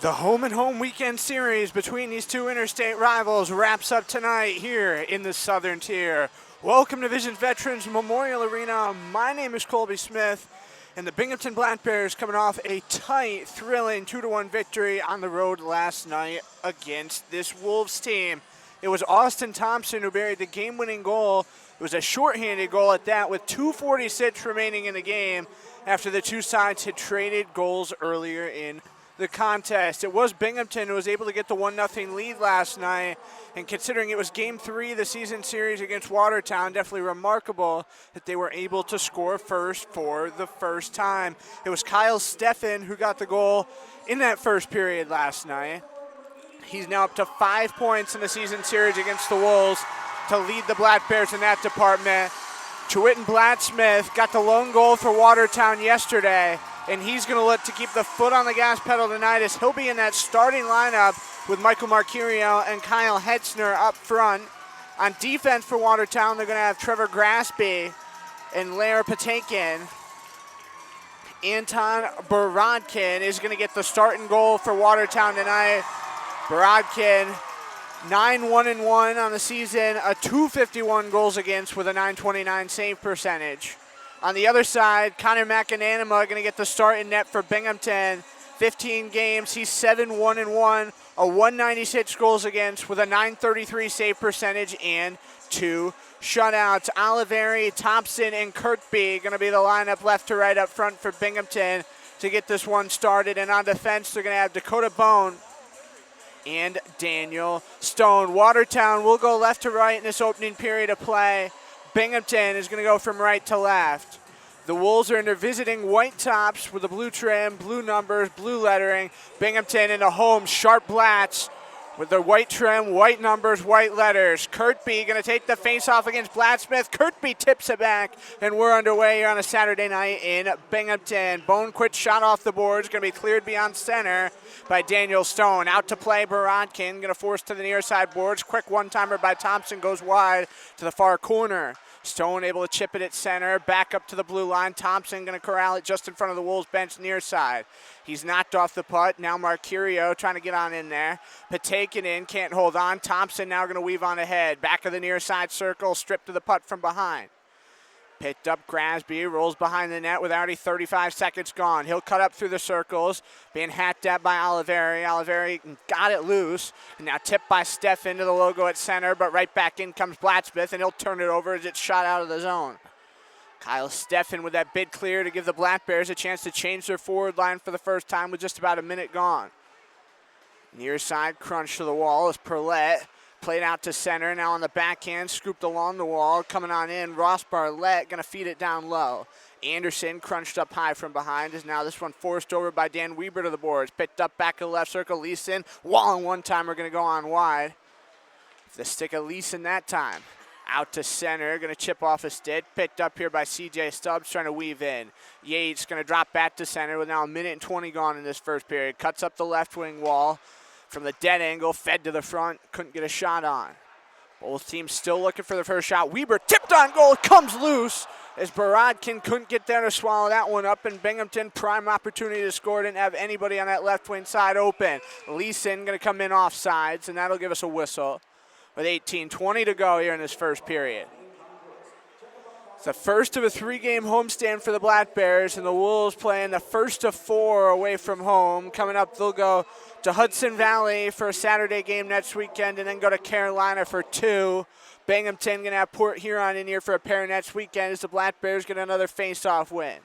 The home weekend series between these two interstate rivals wraps up tonight here in the Southern Tier. Welcome to Vision Veterans Memorial Arena. My name is Colby Smith, and the Binghamton Black Bears coming off a tight, thrilling 2-1 victory on the road last night against this Wolves team. It was Austin Thompson who buried the game-winning goal. It was a shorthanded goal at that with 2:46 remaining in the game after the two sides had traded goals earlier in the contest. It was Binghamton who was able to get the 1-0 lead last night, and considering it was Game 3 of the season series against Watertown, definitely remarkable that they were able to score first for the first time. It was Kyle Steffen who got the goal in that first period last night. He's now up to 5 points in the season series against the Wolves to lead the Black Bears in that department. Chewitten Blacksmith got the lone goal for Watertown yesterday, and he's going to look to keep the foot on the gas pedal tonight as he'll be in that starting lineup with Michael Marquirio and Kyle Hetzner up front. On defense for Watertown, they're going to have Trevor Graspy and Lair Patakin. Anton Borodkin is going to get the starting goal for Watertown tonight. Borodkin, 9-1-1 on the season, a .251 goals against with a .929 save percentage. On the other side, Connor McAnanima going to get the start in net for Binghamton. 15 games, he's 7-1-1, a .196 goals against with a .933 save percentage and 2 shutouts. Oliveri, Thompson, and Kirkby going to be the lineup left to right up front for Binghamton to get this one started. And on defense, they're going to have Dakota Bone and Daniel Stone. Watertown will go left to right in this opening period of play. Binghamton is going to go from right to left. The Wolves are in their visiting white tops with the blue trim, blue numbers, blue lettering. Binghamton in the home sharp blacks with their white trim, white numbers, white letters. Kirkby going to take the face-off against Blacksmith. Kirkby tips it back, and we're underway here on a Saturday night in Binghamton. Bone quick shot off the boards, going to be cleared beyond center by Daniel Stone. Out to play, Borodkin, going to force to the near side boards. Quick one-timer by Thompson goes wide to the far corner. Stone able to chip it at center, back up to the blue line. Thompson going to corral it just in front of the Wolves bench near side. He's knocked off the putt. Now Marquirio trying to get on in there. Patakin in, can't hold on. Thompson now going to weave on ahead. Back of the near side circle, stripped to the putt from behind. Picked up Grasby, rolls behind the net with already 35 seconds gone. He'll cut up through the circles, being hacked at by Oliveri. Oliveri got it loose, and now tipped by Steff into the logo at center, but right back in comes Blacksmith, and he'll turn it over as it's shot out of the zone. Kyle Steffen with that bid clear to give the Black Bears a chance to change their forward line for the first time with just about a minute gone. Near side crunch to the wall is Perlette. Played out to center, now on the backhand, scooped along the wall, coming on in. Ross Barlett going to feed it down low. Anderson crunched up high from behind is now this one forced over by Dan Weber to the boards. Picked up back of the left circle, Leeson. Wall and one-timer going to go on wide. The stick of Leeson that time. Out to center, going to chip off a stick. Picked up here by C.J. Stubbs, trying to weave in. Yates going to drop back to center with now a minute and 20 gone in this first period. Cuts up the left wing wall. From the dead angle, fed to the front, couldn't get a shot on. Both teams still looking for the first shot. Weber tipped on goal, comes loose as Borodkin couldn't get there to swallow that one up, and Binghamton prime opportunity to score. Didn't have anybody on that left wing side open. Leeson going to come in off sides, and that'll give us a whistle with 18:20 to go here in this first period. It's the first of a 3-game homestand for the Black Bears, and the Wolves playing the first of 4 away from home. Coming up, they'll go to Hudson Valley for a Saturday game next weekend, and then go to Carolina for 2. Binghamton going to have Port Huron in here for a pair next weekend as the Black Bears get another face-off win.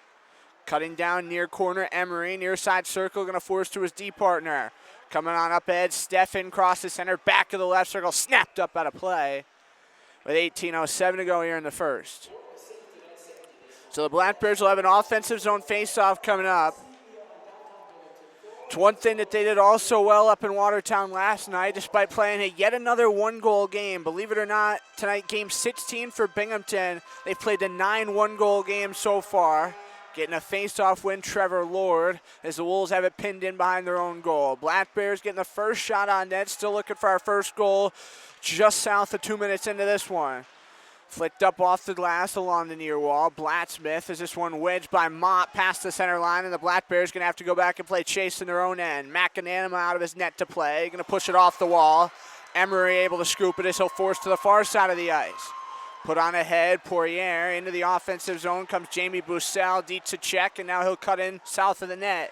Cutting down near corner, Emery, near side circle, going to force to his D partner. Coming on up ahead, Steffen crosses center, back of the left circle, snapped up out of play with 18:07 to go here in the first. So the Black Bears will have an offensive zone face-off coming up. It's one thing that they did also well up in Watertown last night, despite playing a yet another one-goal game. Believe it or not, tonight game 16 for Binghamton. They've played the 9 one-goal games so far. Getting a face-off win, Trevor Lord, as the Wolves have it pinned in behind their own goal. Black Bears getting the first shot on net, still looking for our first goal just south of 2 minutes into this one. Flicked up off the glass along the near wall. Blacksmith is this one wedged by Mott past the center line, and the Black Bears going to have to go back and play chase in their own end. McAnanima out of his net to play. Going to push it off the wall. Emery able to scoop it as he'll force to the far side of the ice. Put on ahead, Poirier into the offensive zone comes Jamie Bussell, deep to check, and now he'll cut in south of the net.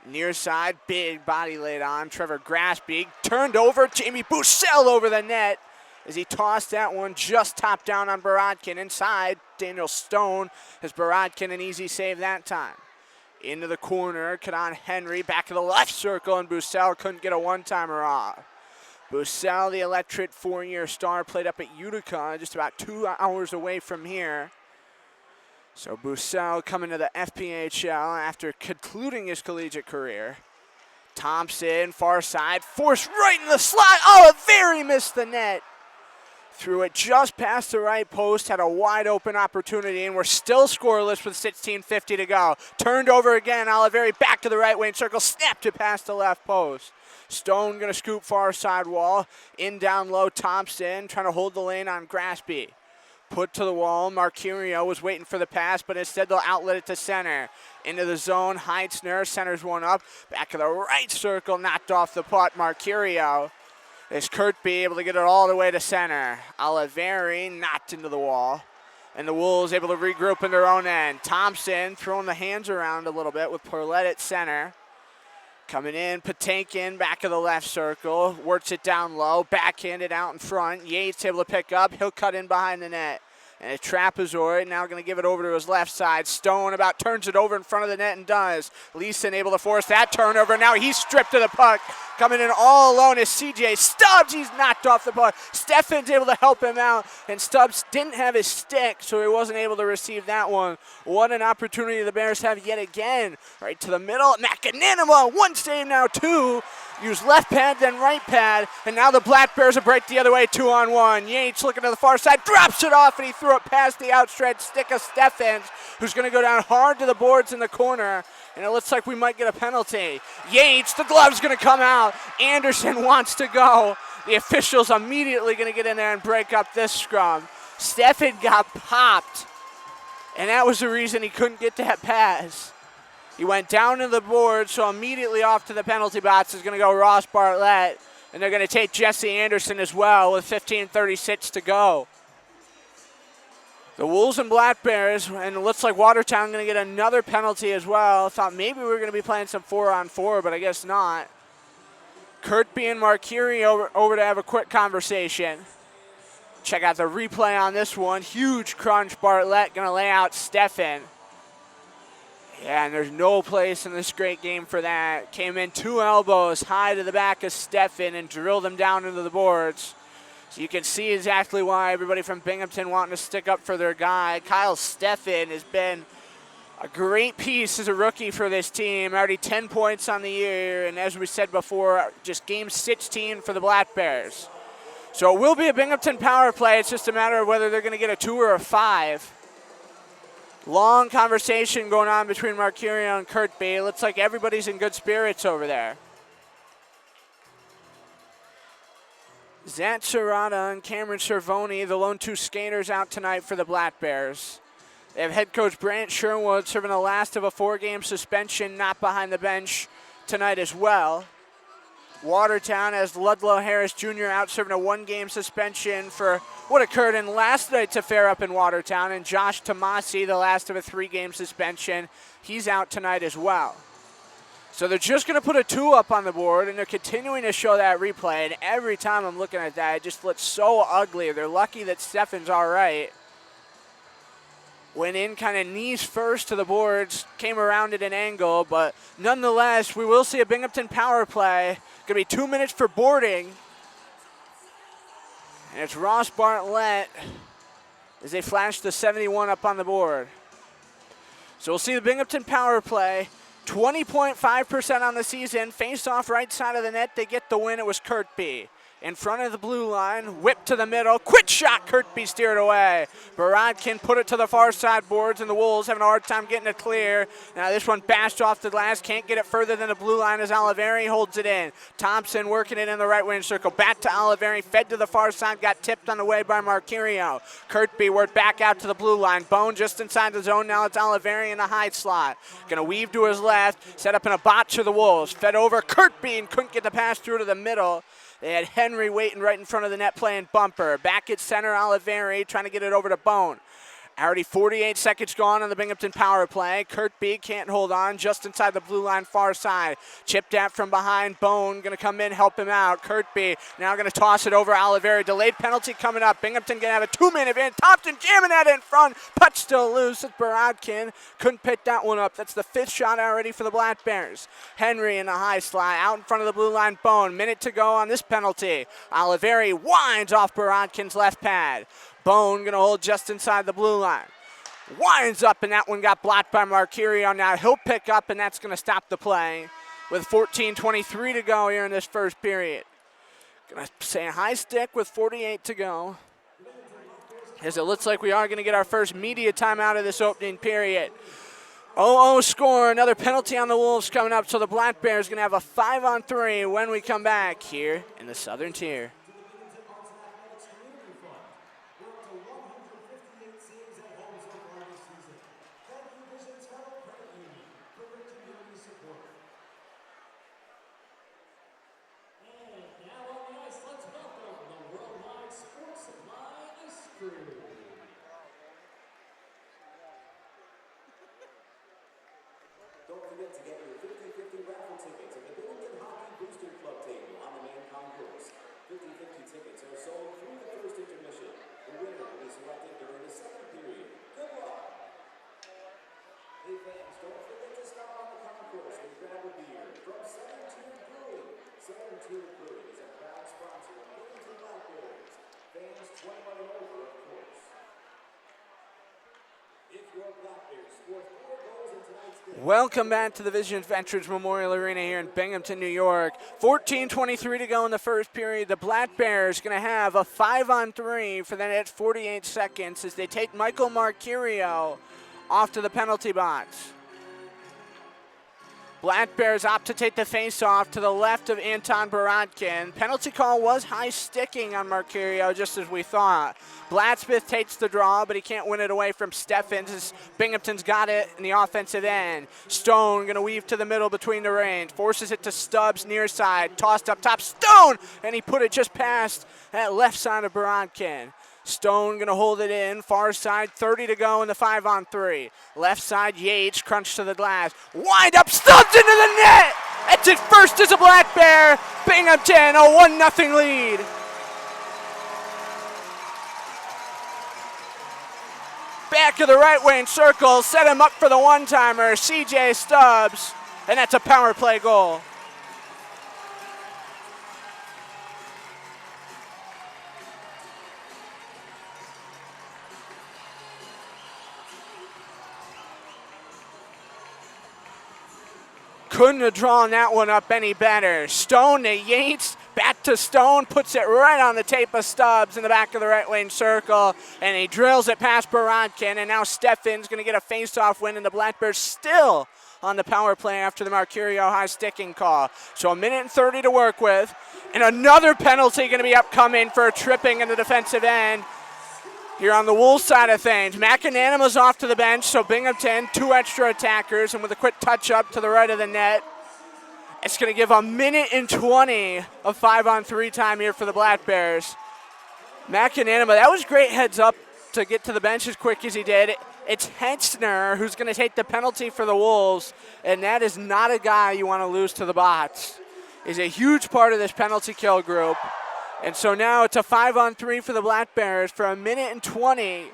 Near side, big body laid on. Trevor Graspie turned over, Jamie Bussell over the net as he tossed that one just top down on Borodkin. Inside, Daniel Stone has Borodkin an easy save that time. Into the corner, Kadon Henry back to the left circle, and Bussell couldn't get a one-timer off. Bussell, the electric 4-year star, played up at Utica, just about 2 hours away from here. So Bussell coming to the FPHL after concluding his collegiate career. Thompson, far side, forced right in the slot. Oh, very missed the net. Threw it just past the right post, had a wide open opportunity, and we're still scoreless with 16:50 to go. Turned over again, Oliveri back to the right wing circle, snapped it past the left post. Stone gonna scoop far side wall, in down low, Thompson trying to hold the lane on Graspie. Put to the wall, Marcurio was waiting for the pass, but instead they'll outlet it to center. Into the zone, Heitzner centers one up, back to the right circle, knocked off the putt, Marcurio. Is Kurtby able to get it all the way to center. Oliveri knocked into the wall. And the Wolves able to regroup in their own end. Thompson throwing the hands around a little bit with Perlette at center. Coming in, Patinkin back of the left circle. Works it down low, backhanded out in front. Yates able to pick up. He'll cut in behind the net. And a trapezoid, now going to give it over to his left side. Stone about turns it over in front of the net and does. Leeson able to force that turnover. Now he's stripped of the puck. Coming in all alone is CJ Stubbs. He's knocked off the puck. Steffen's able to help him out. And Stubbs didn't have his stick, so he wasn't able to receive that one. What an opportunity the Bears have yet again. Right to the middle. McAnanima, one save now, two. Use left pad, then right pad, and now the Black Bears will break the other way, 2-on-1. Yates looking to the far side, drops it off, and he threw it past the outstretched stick of Steffens, who's going to go down hard to the boards in the corner, and it looks like we might get a penalty. Yates, the glove's going to come out. Anderson wants to go. The official's immediately going to get in there and break up this scrum. Steffen got popped, and that was the reason he couldn't get that pass. He went down to the board, so immediately off to the penalty box is going to go Ross Bartlett, and they're going to take Jesse Anderson as well with 15:36 to go. The Wolves and Black Bears, and it looks like Watertown going to get another penalty as well. Thought maybe we were going to be playing some 4-on-4, but I guess not. Kurtby and Marcurio over to have a quick conversation. Check out the replay on this one. Huge crunch. Bartlett going to lay out Steffen. Yeah, and there's no place in this great game for that. Came in 2 elbows high to the back of Steffen and drilled him down into the boards. So you can see exactly why everybody from Binghamton wanting to stick up for their guy. Kyle Steffen has been a great piece as a rookie for this team. Already 10 points on the year, and as we said before, just game 16 for the Black Bears. So it will be a Binghamton power play. It's just a matter of whether they're going to get a 2 or a 5. Long conversation going on between Marcurio and Kurtby. It looks like everybody's in good spirits over there. Zach Serrata and Cameron Cervoni, the lone 2 skaters, out tonight for the Black Bears. They have head coach Brant Sherwood serving the last of a 4-game suspension, not behind the bench tonight as well. Watertown has Ludlow Harris Jr. out serving a 1-game suspension for what occurred in last night's affair up in Watertown, and Josh Tomasi, the last of a 3-game suspension, he's out tonight as well. So they're just going to put a 2 up on the board, and they're continuing to show that replay, and every time I'm looking at that, it just looks so ugly. They're lucky that Steffen's all right. Went in kind of knees first to the boards, came around at an angle, but nonetheless, we will see a Binghamton power play. Going to be 2 minutes for boarding. And it's Ross Bartlett as they flash the 71 up on the board. So we'll see the Binghamton power play. 20.5% on the season. Face off right side of the net. They get the win. It was Kurtby. in front of the blue line, whip to the middle, quick shot, Kirkby steered away. Borodkin put it to the far side boards, and the Wolves having a hard time getting it clear. Now this one bashed off the glass, can't get it further than the blue line as Oliveri holds it in. Thompson working it in the right wing circle, back to Oliveri, fed to the far side, got tipped on the way by Marcurio. Kirkby worked back out to the blue line, Bone just inside the zone, now it's Oliveri in the high slot. Gonna weave to his left, set up in a botch for the Wolves, fed over Kirkby and couldn't get the pass through to the middle. They had Henry waiting right in front of the net playing bumper. Back at center, Oliveri trying to get it over to Bone. Already 48 seconds gone on the Binghamton power play. Kirkby can't hold on, just inside the blue line far side. Chipped out from behind, Bone gonna come in, help him out. Kirkby now gonna toss it over Oliveri. Delayed penalty coming up. Binghamton gonna have a 2-minute advantage. Thompson jamming that in front. Puck still loose. It's Borodkin. Couldn't pick that one up. That's the 5th shot already for the Black Bears. Henry in the high slide, out in front of the blue line, Bone. Minute to go on this penalty. Oliveri winds off Borodkin's left pad. Bone gonna hold just inside the blue line. Winds up, and that one got blocked by Marcurio. Now he'll pick up, and that's gonna stop the play with 14:23 to go here in this first period. Gonna say high stick with 48 to go, as it looks like we are gonna get our first media timeout of this opening period. 0-0 score, another penalty on the Wolves coming up, so the Black Bears gonna have a 5-on-3 when we come back here in the Southern Tier. Don't forget to get your 50/50 raffle tickets at the Binghamton Hockey Booster Club table on the main concourse. 50/50 tickets are sold through the first intermission. The winner will be selected during the second period. Good luck! Hey fans, don't forget to stop on the concourse and grab a beer from Southern Tier Brewing. Southern Tier Brewing is a proud sponsor of Binghamton Black Bears. Fans 21 and over, of course. If your Black Bears score 4 goals in tonight's game. Welcome back to the Vision Veterans Memorial Arena here in Binghamton, New York. 14:23 to go in the first period. The Black Bears going to have a 5-on-3 for the next 48 seconds as they take Michael Marcurio off to the penalty box. Black Bears opt to take the face-off to the left of Anton Borodkin. Penalty call was high sticking on Marcurio, just as we thought. Bladsmith takes the draw, but he can't win it away from Steffens as Binghamton's got it in the offensive end. Stone gonna weave to the middle between the reins, forces it to Stubbs near side, tossed up top, Stone, and he put it just past that left side of Borodkin. Stone gonna hold it in, far side, 30 to go in the 5-on-3. Left side, Yates, crunch to the glass. Wind up, Stubbs into the net! That's it first as a Black Bear. Binghamton, a 1-0 lead. Back of the right wing circle, set him up for the one-timer, CJ Stubbs, and that's a power play goal. Couldn't have drawn that one up any better. Stone to Yates, back to Stone, puts it right on the tape of Stubbs in the back of the right lane circle, and he drills it past Borodkin, and now Steffens going to get a face-off win, and the Black Bears still on the power play after the Marcurio high sticking call. So 1:30 to work with, and another penalty going to be upcoming for a tripping in the defensive end. Here on the Wolves side of things, McAnanima's off to the bench, so Binghamton, 2 extra attackers, and with a quick touch-up to the right of the net, it's going to give 1:20 of 5-on-3 time here for the Black Bears. McAnanima, that was great heads up to get to the bench as quick as he did. It's Hetzner who's going to take the penalty for the Wolves, and that is not a guy you want to lose to the bots. He's a huge part of this penalty kill group. And so now it's a 5-on-3 for the Black Bears for 1:20.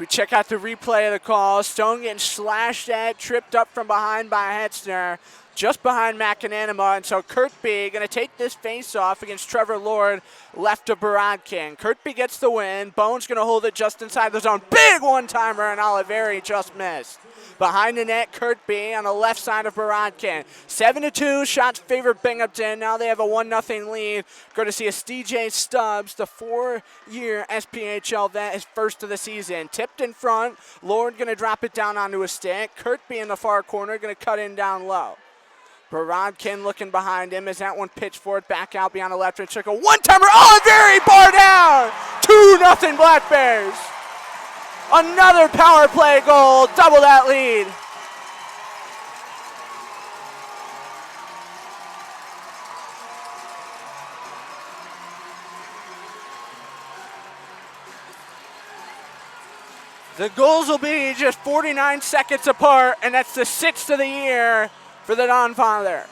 We check out the replay of the call. Stone getting slashed at, tripped up from behind by Hetzner. just behind McAnanima. And so Kirkby going to take this face-off against Trevor Lord, left of Borodkin. Kirkby gets the win. Bone's going to hold it just inside the zone. Big one-timer, and Oliveri just missed. Behind the net, Kirkby on the left side of Borodkin. 7-2, shots favor Binghamton. Now they have a 1-0 lead. Going to see a DJ Stubbs, the 4-year SPHL vet, his first of the season. Tipped in front. Lord going to drop it down onto a stick. Kirkby in the far corner going to cut in down low. Borodkin looking behind him as that one pitched for it. Back out beyond the left wing circle. One-timer. Oliveri bar down. 2-0 Black Bears. Another power play goal, double that lead. The goals will be just 49 seconds apart, and that's the 6th of the year for the Don Father.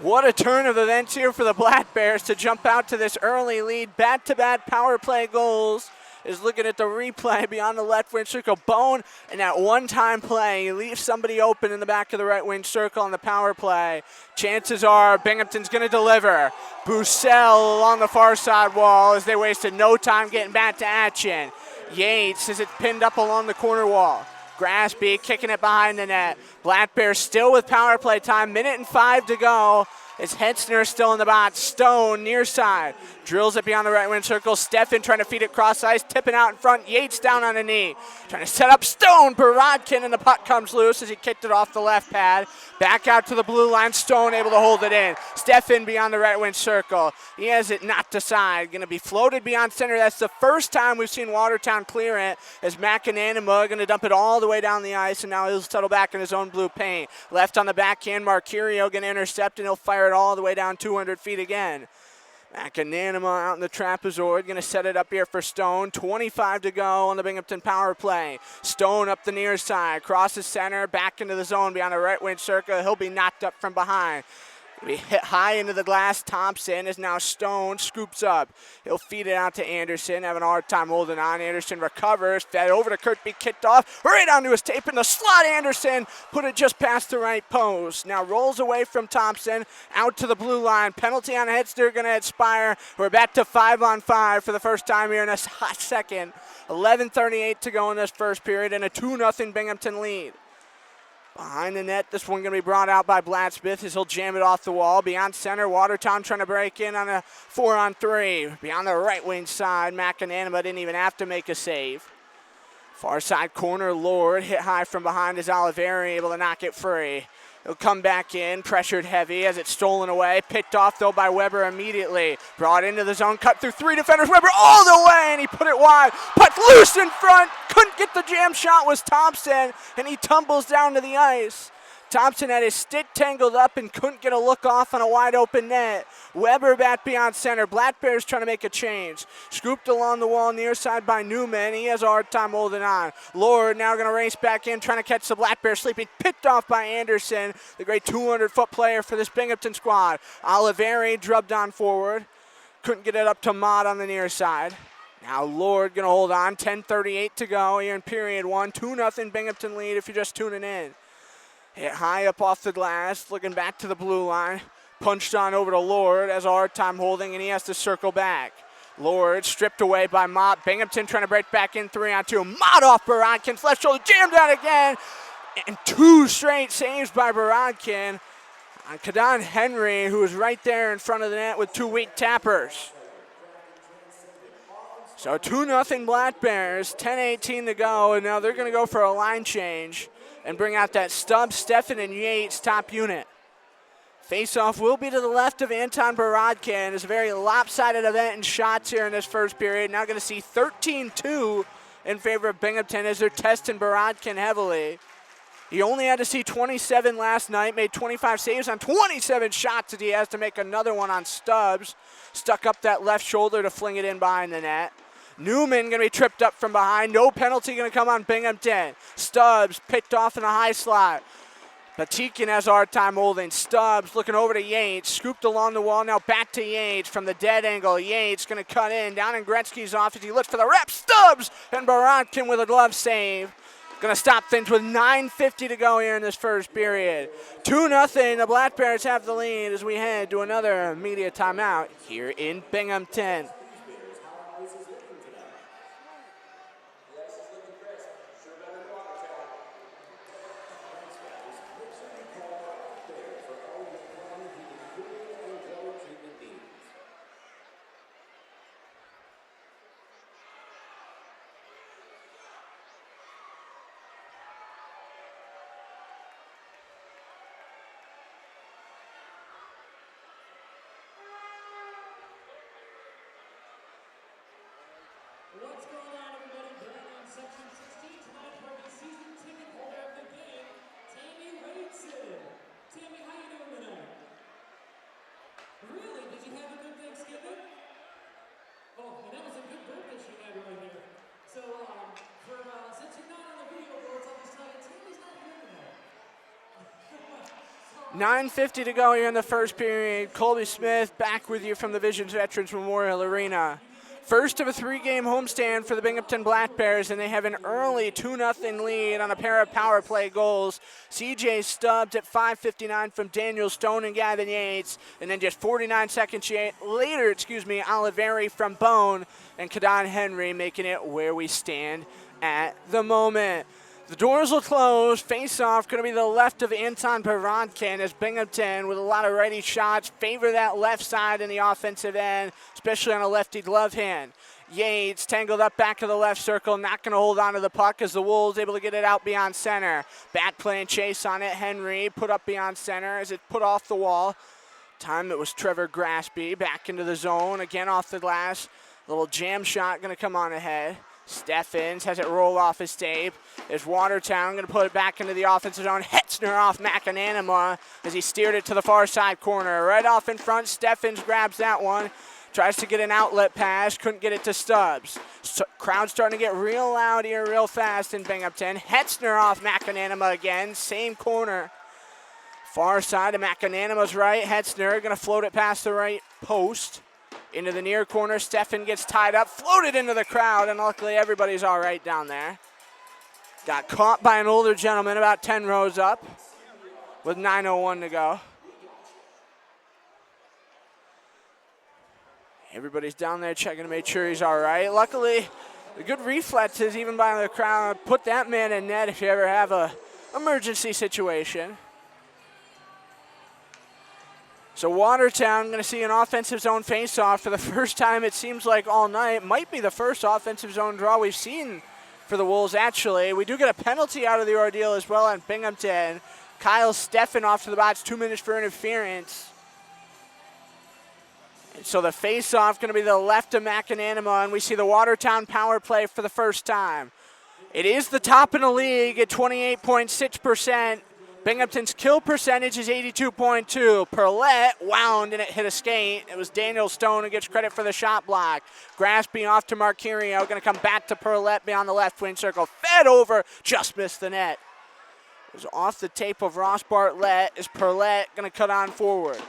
What a turn of events here for the Black Bears to jump out to this early lead. Bat-to-bat power play goals. Is looking at the replay beyond the left wing circle. Bone, and that one-time play, he leaves somebody open in the back of the right wing circle on the power play. Chances are Binghamton's going to deliver. Bussell along the far side wall as they wasted no time getting back to action. Yates as it's pinned up along the corner wall. Graspy kicking it behind the net. Black Bears still with power play time. 1:05 to go. It's Hetzner still in the box. Stone near side. Drills it beyond the right wing circle. Steffen trying to feed it cross ice. Tipping out in front. Yates down on a knee. Trying to set up Stone. Borodkin, and the puck comes loose as he kicked it off the left pad. Back out to the blue line. Stone able to hold it in. Steffen beyond the right wing circle. He has it knocked aside. Going to be floated beyond center. That's the first time we've seen Watertown clear it as McAnanima going to dump it all the way down the ice, and now he'll settle back in his own blue paint. Left on the backhand. Marcurio going to intercept, and he'll fire it all the way down 200 feet again. McAnanima out in the trapezoid, going to set it up here for Stone. 25 to go on the Binghamton power play. Stone up the near side, crosses center, back into the zone beyond the right wing circle. He'll be knocked up from behind. Be hit high into the glass. Thompson is now Stone, scoops up. He'll feed it out to Anderson, having a hard time holding on. Anderson recovers, fed over to Kirkby, kicked off, right onto his tape in the slot. Anderson put it just past the right post. Now rolls away from Thompson, out to the blue line. Penalty on Hetzner going to expire. We're back to 5-on-5 for the first time here in a hot second. 11:38 to go in this first period, and a 2-0 Binghamton lead. Behind the net, this one going to be brought out by Bladsmith as he'll jam it off the wall. Beyond center, Watertown trying to break in on a 4-on-3. Beyond the right wing side, McAnanima didn't even have to make a save. Far side corner, Lord hit high from behind as Oliveri able to knock it free. He'll come back in, pressured heavy as it's stolen away. Picked off, though, by Weber immediately. Brought into the zone, cut through 3 defenders. Weber all the way, and he put it wide. Puck loose in front. Couldn't get the jam shot was Thompson, and he tumbles down to the ice. Thompson had his stick tangled up and couldn't get a look off on a wide open net. Weber back beyond center. Black Bears trying to make a change. Scooped along the wall near side by Newman. He has a hard time holding on. Lord now going to race back in, trying to catch the Black Bears sleeping. Picked off by Anderson, the great 200-foot player for this Binghamton squad. Oliveri drubbed on forward. Couldn't get it up to Mott on the near side. Now Lord going to hold on. 10:38 to go here in period 1. 2-0 Binghamton lead if you're just tuning in. Hit high up off the glass, looking back to the blue line. Punched on over to Lord, has a hard time holding, and he has to circle back. Lord stripped away by Mott. Binghamton trying to break back in 3-on-2. Mott off Borodkin's left shoulder, jammed out again. And 2 straight saves by Borodkin on Kadan Henry, who was right there in front of the net with 2 weak tappers. So 2-0 Black Bears, 10:18 to go, and now they're going to go for a line change and bring out that Stubbs, Steffen, and Yates top unit. Face-off will be to the left of Anton Borodkin. It's a very lopsided event in shots here in this first period. Now going to see 13-2 in favor of Binghamton as they're testing Borodkin heavily. He only had to see 27 last night, made 25 saves on 27 shots as he has to make another one on Stubbs. Stuck up that left shoulder to fling it in behind the net. Newman going to be tripped up from behind. No penalty going to come on Binghamton. Stubbs picked off in a high slot. Patikin has a hard time holding. Stubbs looking over to Yates. Scooped along the wall. Now back to Yates from the dead angle. Yates going to cut in. Down in Gretzky's office. He looks for the rep. Stubbs and Borodkin with a glove save. Going to stop things with 9:50 to go here in this first period. 2-0, the Black Bears have the lead as we head to another media timeout here in Binghamton. What's going on, everybody? Down on section 16 tonight for the season ticket holder of the game, Tammy Waitson. Tammy, how you doing tonight? Really? Did you have a good Thanksgiving? Oh, and that was a good birthday she had right here. So, since you're not on the video boards, I'll just tell you, Tammy's not here tonight. 9:50 to go here in the first period. Colby Smith back with you from the Visions Veterans Memorial Arena. First of a 3-game homestand for the Binghamton Black Bears, and they have an early 2-0 lead on a pair of power play goals. CJ Stubbs at 5:59 from Daniel Stone and Gavin Yates, and then just 49 seconds later, Oliveri from Bone and Kadon Henry making it where we stand at the moment. The doors will close. Face-off going to be the left of Anton Barankin as Binghamton, with a lot of ready shots, favor that left side in the offensive end, especially on a lefty glove hand. Yates tangled up back of the left circle, not going to hold on to the puck as the Wolves able to get it out beyond center. Back playing chase on it. Henry put up beyond center as it put off the wall. Time it was Trevor Graspy back into the zone, again off the glass. Little jam shot going to come on ahead. Steffens has it roll off his tape. There's Watertown going to put it back into the offensive zone. Hetzner off McAnanima as he steered it to the far side corner. Right off in front, Steffens grabs that one. Tries to get an outlet pass, couldn't get it to Stubbs. Crowd starting to get real loud here real fast in Binghamton. Hetzner off McAnanima again, same corner. Far side of McAnanima's right. Hetzner going to float it past the right post. Into the near corner, Steffen gets tied up, floated into the crowd, and luckily everybody's all right down there. Got caught by an older gentleman about 10 rows up with 9:01 to go. Everybody's down there checking to make sure he's all right. Luckily, the good reflexes, even by the crowd, put that man in net if you ever have a emergency situation. So Watertown going to see an offensive zone faceoff for the first time, it seems like, all night. Might be the first offensive zone draw we've seen for the Wolves, actually. We do get a penalty out of the ordeal as well on Binghamton. Kyle Steffen off to the box, 2 minutes for interference. And so the faceoff going to be the left of McAnanima, and we see the Watertown power play for the first time. It is the top in the league at 28.6%. Binghamton's kill percentage is 82.2. Perlette wound and it hit a skate. It was Daniel Stone who gets credit for the shot block. Graspy off to Marquirio. Going to come back to Perlette beyond the left wing circle. Fed over, just missed the net. It was off the tape of Ross Bartlett. Is Perlette going to cut on forward?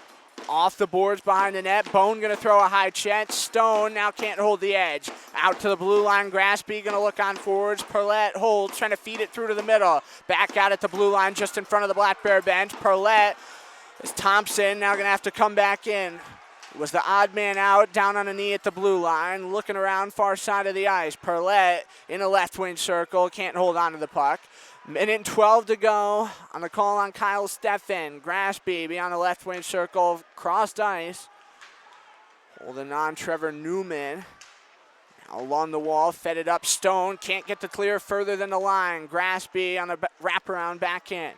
Off the boards behind the net. Bone going to throw a high check. Stone now can't hold the edge. Out to the blue line. Graspy going to look on forwards. Perlette holds, trying to feed it through to the middle. Back out at the blue line just in front of the Black Bear bench. Perlette is Thompson now going to have to come back in. Was the odd man out, down on a knee at the blue line. Looking around far side of the ice. Perlette in a left wing circle. Can't hold on to the puck. Minute and 12 to go on the call on Kyle Steffen. Graspy beyond the left wing circle, crossed ice. Holding on Trevor Newman. Now along the wall, fed it up. Stone can't get the clear further than the line. Graspy on the wraparound back in.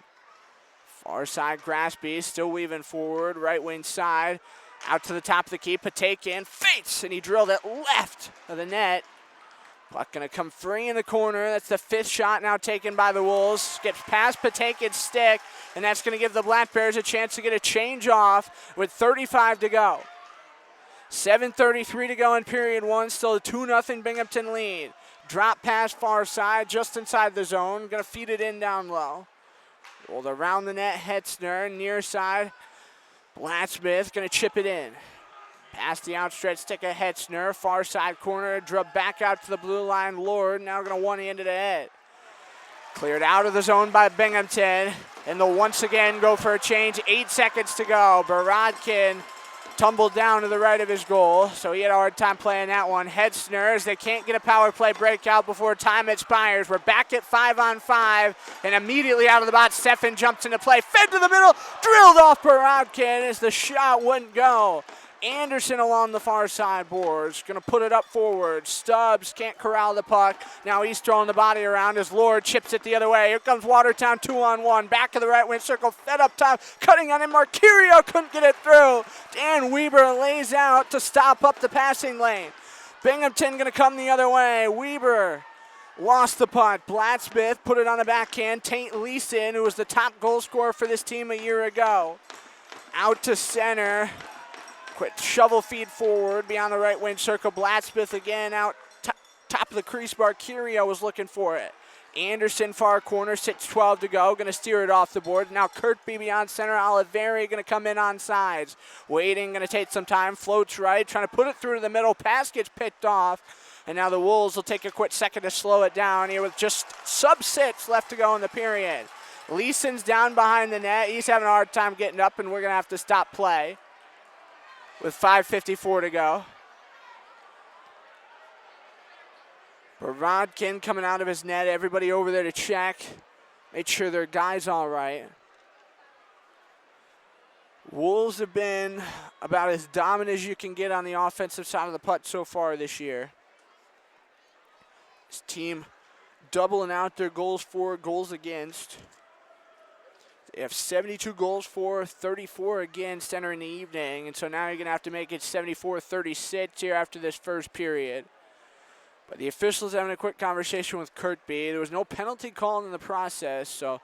Far side Graspy still weaving forward, right wing side. Out to the top of the key, Patakin faints, and he drilled it left of the net. Puck going to come free in the corner. That's the 5th shot now taken by the Wolves. Gets past Patakin's stick, and that's going to give the Black Bears a chance to get a change off with 35 to go. 7:33 to go in period 1. Still a 2-0 Binghamton lead. Drop pass far side, just inside the zone. Going to feed it in down low. Rolled around the net, Hetzner, near side. Blacksmith going to chip it in. Past the outstretched stick of Hetzner, far side corner, drub back out to the blue line. Lord now going to one into the head. Cleared out of the zone by Binghamton. And they'll once again go for a change. 8 seconds to go. Borodkin tumbled down to the right of his goal, so he had a hard time playing that one. Hedsner, as they can't get a power play breakout before time expires. We're back at 5-on-5, and immediately out of the box, Stefan jumps into play. Fed to the middle, drilled off Borodkin as the shot wouldn't go. Anderson along the far side boards, going to put it up forward. Stubbs can't corral the puck. Now he's throwing the body around as Lord chips it the other way. Here comes Watertown 2-on-1. Back of the right wing circle, fed up top, cutting on him. Marquirio couldn't get it through. Dan Weber lays out to stop up the passing lane. Binghamton going to come the other way. Weber lost the puck. Blacksmith put it on the backhand. Tate Leeson, who was the top goal scorer for this team a year ago. Out to center. Quick shovel feed forward beyond the right wing circle. Blacksmith again out top of the crease bar. Curio was looking for it. Anderson far corner, 6:12 to go. Going to steer it off the board. Now Kirkby beyond center. Oliveri going to come in on sides. Waiting, going to take some time. Floats right, trying to put it through to the middle. Pass gets picked off. And now the Wolves will take a quick second to slow it down here with just sub-6 left to go in the period. Leeson's down behind the net. He's having a hard time getting up, and we're going to have to stop play with 5:54 to go. Borodkin coming out of his net. Everybody over there to check. Make sure their guy's all right. Wolves have been about as dominant as you can get on the offensive side of the puck so far this year. This team doubling out their goals for, goals against. They have 72 goals for, 34 against entering the evening. And so now you're going to have to make it 74-36 here after this first period. But the officials having a quick conversation with Kirkby. There was no penalty called in the process. So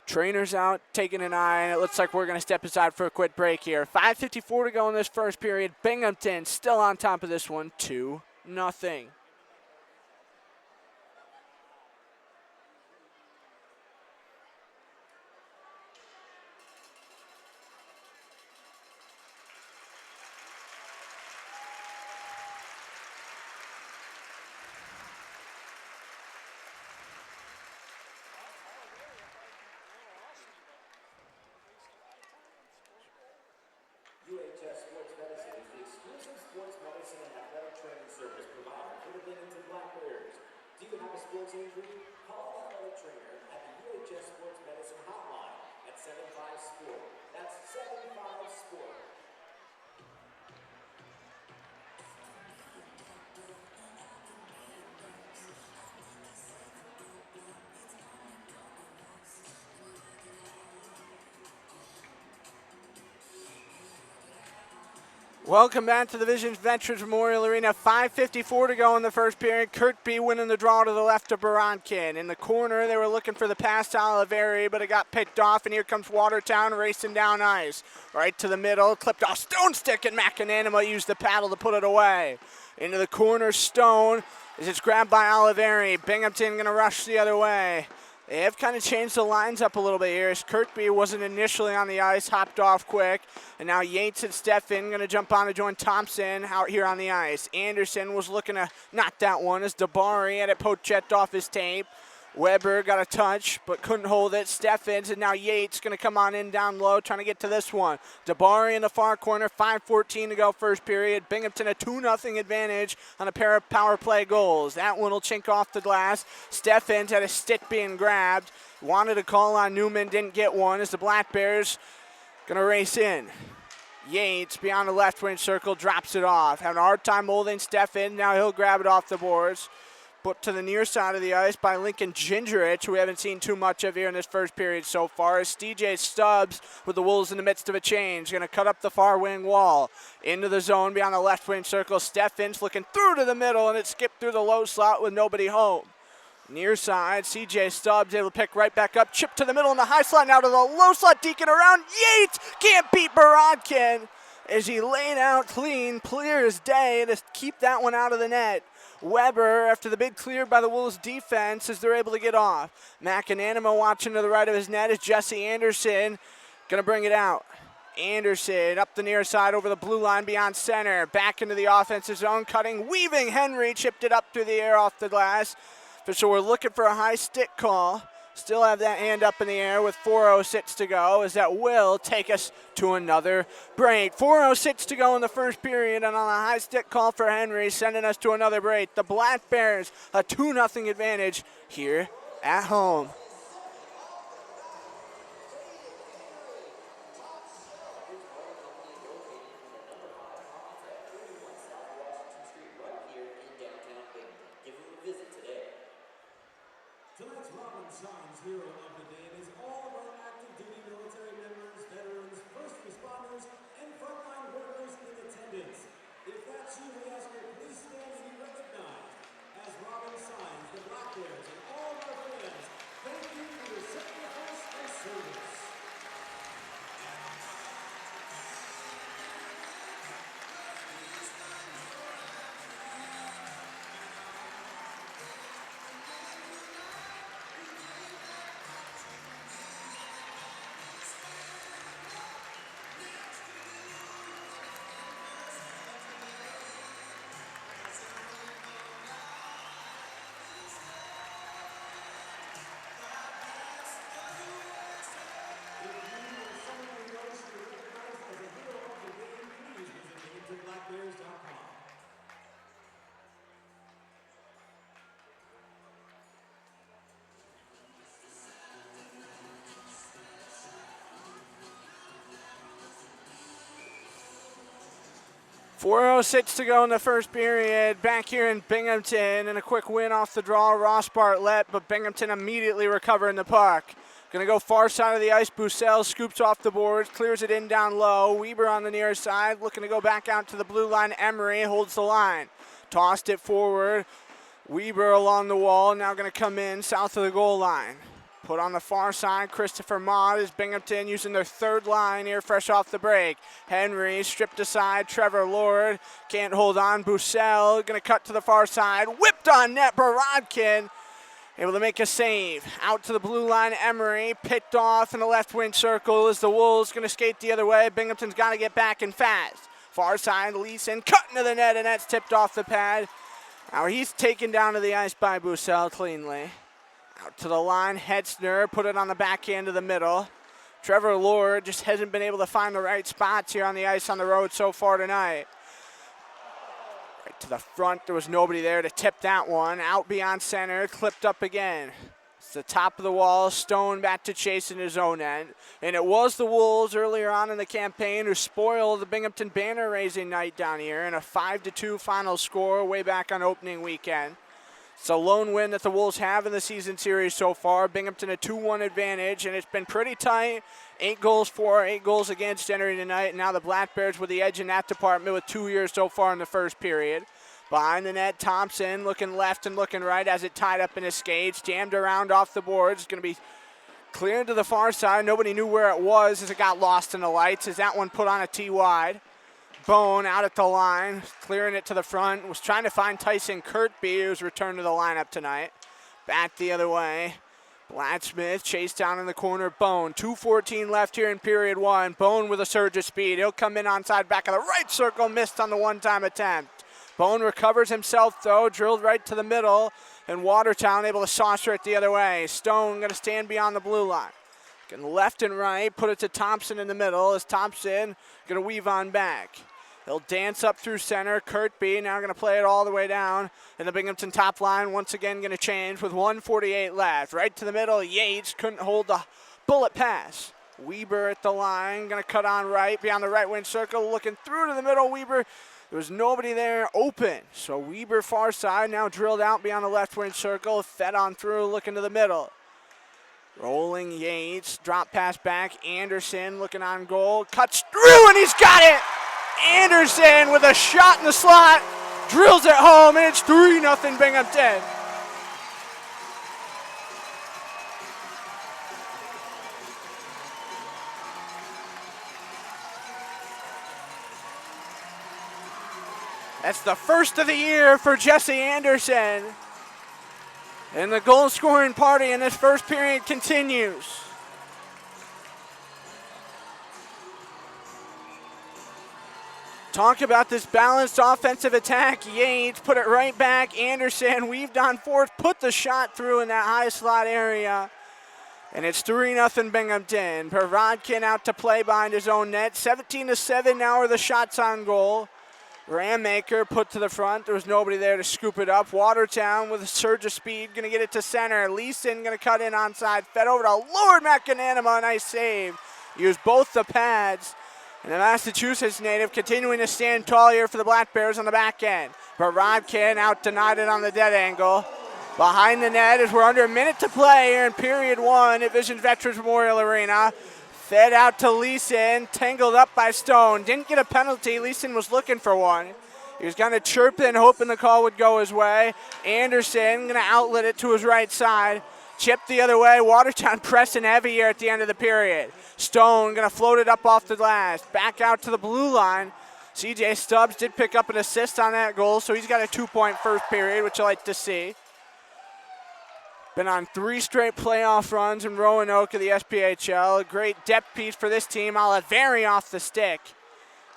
trainer's out, taking an eye. And it looks like we're going to step aside for a quick break here. 5:54 to go in this first period. Binghamton still on top of this one, 2-0. UHS Sports Medicine is the exclusive sports medicine and athletic training service provider for the Binghamton Black Bears. Do you have a sports injury? Call an athletic trainer at the UHS Sports Medicine hotline at 75-SPORT. That's 75-SPORT. Welcome back to the Visions Veterans Memorial Arena. 5:54 to go in the first period. Kirkby winning the draw to the left of Borodkin. In the corner, they were looking for the pass to Oliveri, but it got picked off, and here comes Watertown racing down ice. Right to the middle, clipped off Stone Stick, and McAnanima used the paddle to put it away. Into the corner, Stone, as it's grabbed by Oliveri. Binghamton going to rush the other way. They have kind of changed the lines up a little bit here as Kirkby wasn't initially on the ice, hopped off quick. And now Yates and Stefan going to jump on to join Thompson out here on the ice. Anderson was looking to knock that one as Dabari had it poached off his tape. Weber got a touch but couldn't hold it. Steffens, and now Yates going to come on in down low trying to get to this one. Dabari in the far corner, 5:14 to go first period. Binghamton a 2-0 advantage on a pair of power play goals. That one will chink off the glass. Steffens had a stick being grabbed. Wanted a call on Newman, didn't get one as the Black Bears going to race in. Yates beyond the left wing circle drops it off. Having a hard time holding Steffens. Now he'll grab it off the boards. Put to the near side of the ice by Lincoln Gingerich, who we haven't seen too much of here in this first period so far. As DJ Stubbs with the Wolves in the midst of a change. Going to cut up the far wing wall. Into the zone beyond the left wing circle. Steffens looking through to the middle, and it skipped through the low slot with nobody home. Near side, CJ Stubbs able to pick right back up. Chip to the middle in the high slot, now to the low slot, deacon around. Yates can't beat Borodkin as he laid out clean, clear as day to keep that one out of the net. Weber, after the big clear by the Wolves defense, as they're able to get off. McAnanima watching to the right of his net is Jesse Anderson. Going to bring it out. Anderson up the near side over the blue line beyond center. Back into the offensive zone, cutting, weaving. Henry chipped it up through the air off the glass. Official, we're looking for a high stick call. Still have that hand up in the air with 4:06 to go, as that will take us to another break. 4:06 to go in the first period, and on a high stick call for Henry, sending us to another break. The Black Bears, a 2-0 advantage here at home. Tonight's Robin Shines Hero of the Day is all of our active duty military members, veterans, first responders, and frontline workers in attendance. If that's you, we ask you to please stand and be recognized as Robin signs the Black Bears and all of our fans. Thank you for your sacrifice and service. 4:06 to go in the first period. Back here in Binghamton, and a quick win off the draw, Ross Bartlett, but Binghamton immediately recovering the puck. Going to go far side of the ice. Bussell scoops off the boards, clears it in down low. Weber on the near side, looking to go back out to the blue line. Emery holds the line. Tossed it forward. Weber along the wall, now going to come in south of the goal line. Put on the far side, Christopher Mott is Binghamton using their third line here fresh off the break. Henry stripped aside, Trevor Lord can't hold on. Bussell going to cut to the far side, whipped on net, Borodkin able to make a save. Out to the blue line, Emery picked off in the left wing circle as the Wolves going to skate the other way. Binghamton's got to get back and fast. Far side, Leeson cutting to the net, and that's tipped off the pad. Now he's taken down to the ice by Bussell cleanly. Out to the line, Hetzner put it on the backhand of the middle. Trevor Lord just hasn't been able to find the right spots here on the ice on the road so far tonight. Right to the front, there was nobody there to tip that one. Out beyond center, clipped up again. It's the top of the wall, Stone back to chase in his own end. And it was the Wolves earlier on in the campaign who spoiled the Binghamton banner raising night down here in a 5-2 final score way back on opening weekend. It's a lone win that the Wolves have in the season series so far. Binghamton a 2-1 advantage, and it's been pretty tight. 8 goals for, 8 goals against entering tonight. And now the Black Bears with the edge in that department with 2 years so far in the first period. Behind the net, Thompson looking left and looking right as it tied up in his skates. Jammed around off the boards. It's going to be cleared to the far side. Nobody knew where it was as it got lost in the lights. As that one put on a T wide. Bone out at the line, clearing it to the front. Was trying to find Tyson Kirkby, who's returned to the lineup tonight. Back the other way. Blacksmith chased down in the corner. Bone, 2:14 left here in period one. Bone with a surge of speed. He'll come in onside back of the right circle. Missed on the one-time attempt. Bone recovers himself, though. Drilled right to the middle. And Watertown able to saucer it the other way. Stone going to stand beyond the blue line. Getting left and right. Put it to Thompson in the middle. As Thompson going to weave on back. He'll dance up through center. Kirkby now going to play it all the way down. And the Binghamton top line once again going to change with 1:48 left. Right to the middle. Yates couldn't hold the bullet pass. Weber at the line. Going to cut on right beyond the right wing circle. Looking through to the middle. Weber. There was nobody there open. So Weber far side now drilled out beyond the left wing circle. Fed on through looking to the middle. Rolling Yates. Drop pass back. Anderson looking on goal. Cuts through and he's got it. Anderson with a shot in the slot, drills it home, and it's 3-0 Binghamton. That's the first of the year for Jesse Anderson. And the goal scoring party in this first period continues. Talk about this balanced offensive attack. Yates put it right back. Anderson weaved on fourth, put put the shot through in that high slot area. And it's 3-0 Binghamton. Barodkin out to play behind his own net. 17-7 now are the shots on goal. Rammaker put to the front. There was nobody there to scoop it up. Watertown with a surge of speed, going to get it to center. Leeson going to cut in onside. Fed over to Lord McAnanima. Nice save. Used both the pads. And the Massachusetts native continuing to stand tall here for the Black Bears on the back end. Barodkin out denied it on the dead angle. Behind the net as we're under a minute to play here in period one at Vision Veterans Memorial Arena. Fed out to Leeson, tangled up by Stone. Didn't get a penalty. Leeson was looking for one. He was kind of chirping, hoping the call would go his way. Anderson going to outlet it to his right side. Chip the other way. Watertown pressing heavy here at the end of the period. Stone going to float it up off the glass. Back out to the blue line. CJ Stubbs did pick up an assist on that goal, so he's got a 2-point first period, which I like to see. Been on 3 straight playoff runs in Roanoke of the SPHL. A great depth piece for this team. Oliveri off the stick.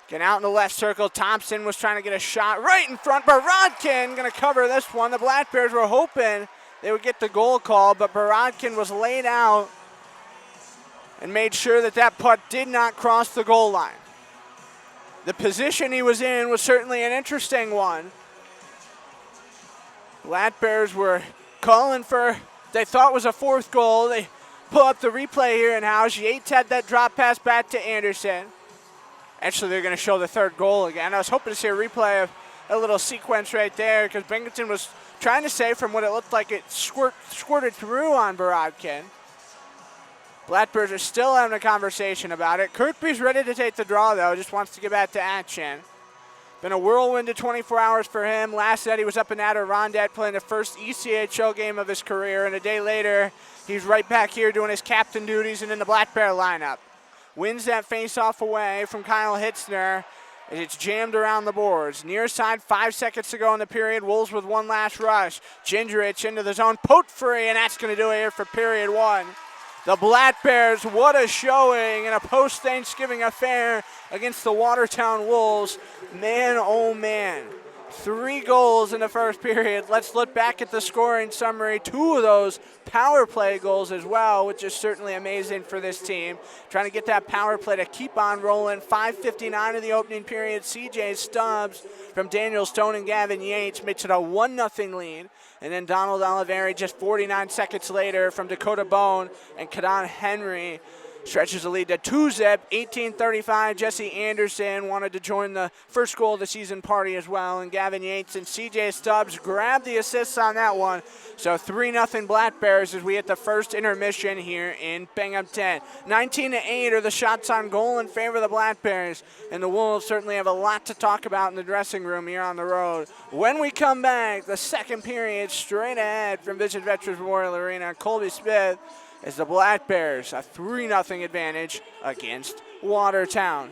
Getting out in the left circle. Thompson was trying to get a shot right in front. Barodkin going to cover this one. The Black Bears were hoping they would get the goal call, but Barodkin was laid out and made sure that that puck did not cross the goal line. The position he was in was certainly an interesting one. Black Bears were calling for, they thought was a 4th goal. They pull up the replay here in-house. Yates had that drop pass back to Anderson. Actually, they're going to show the 3rd goal again. I was hoping to see a replay of a little sequence right there because Binghamton was trying to say from what it looked like it squirted through on Barodkin. Black Bears are still having a conversation about it. Kirkby's ready to take the draw, though. Just wants to get back to action. Been a whirlwind of 24 hours for him. Last night he was up in Adirondack playing the first ECHL game of his career, and a day later he's right back here doing his captain duties and in the Black Bear lineup. Wins that face-off away from Kyle Hitzner as it's jammed around the boards. Near side, 5 seconds to go in the period. Wolves with one last rush. Gingerich into the zone, poked free, and that's going to do it here for period one. The Black Bears, what a showing in a post-Thanksgiving affair against the Watertown Wolves. Man, oh man. 3 goals in the first period. Let's look back at the scoring summary. 2 of those power play goals as well, which is certainly amazing for this team. Trying to get that power play to keep on rolling. 5:59 of the opening period. CJ Stubbs from Daniel Stone and Gavin Yates makes it a 1-0 lead. And then Donald Oliveri just 49 seconds later from Dakota Bone and Kadan Henry stretches the lead to 2-zip. 18:35. Jesse Anderson wanted to join the first goal of the season party as well. And Gavin Yates and CJ Stubbs grabbed the assists on that one. So 3-0 Black Bears as we hit the first intermission here in Binghamton. 19-8 are the shots on goal in favor of the Black Bears. And the Wolves certainly have a lot to talk about in the dressing room here on the road. When we come back, the second period straight ahead from Vision Veterans Memorial Arena. Colby Smith as the Black Bears a 3-0 advantage against Watertown.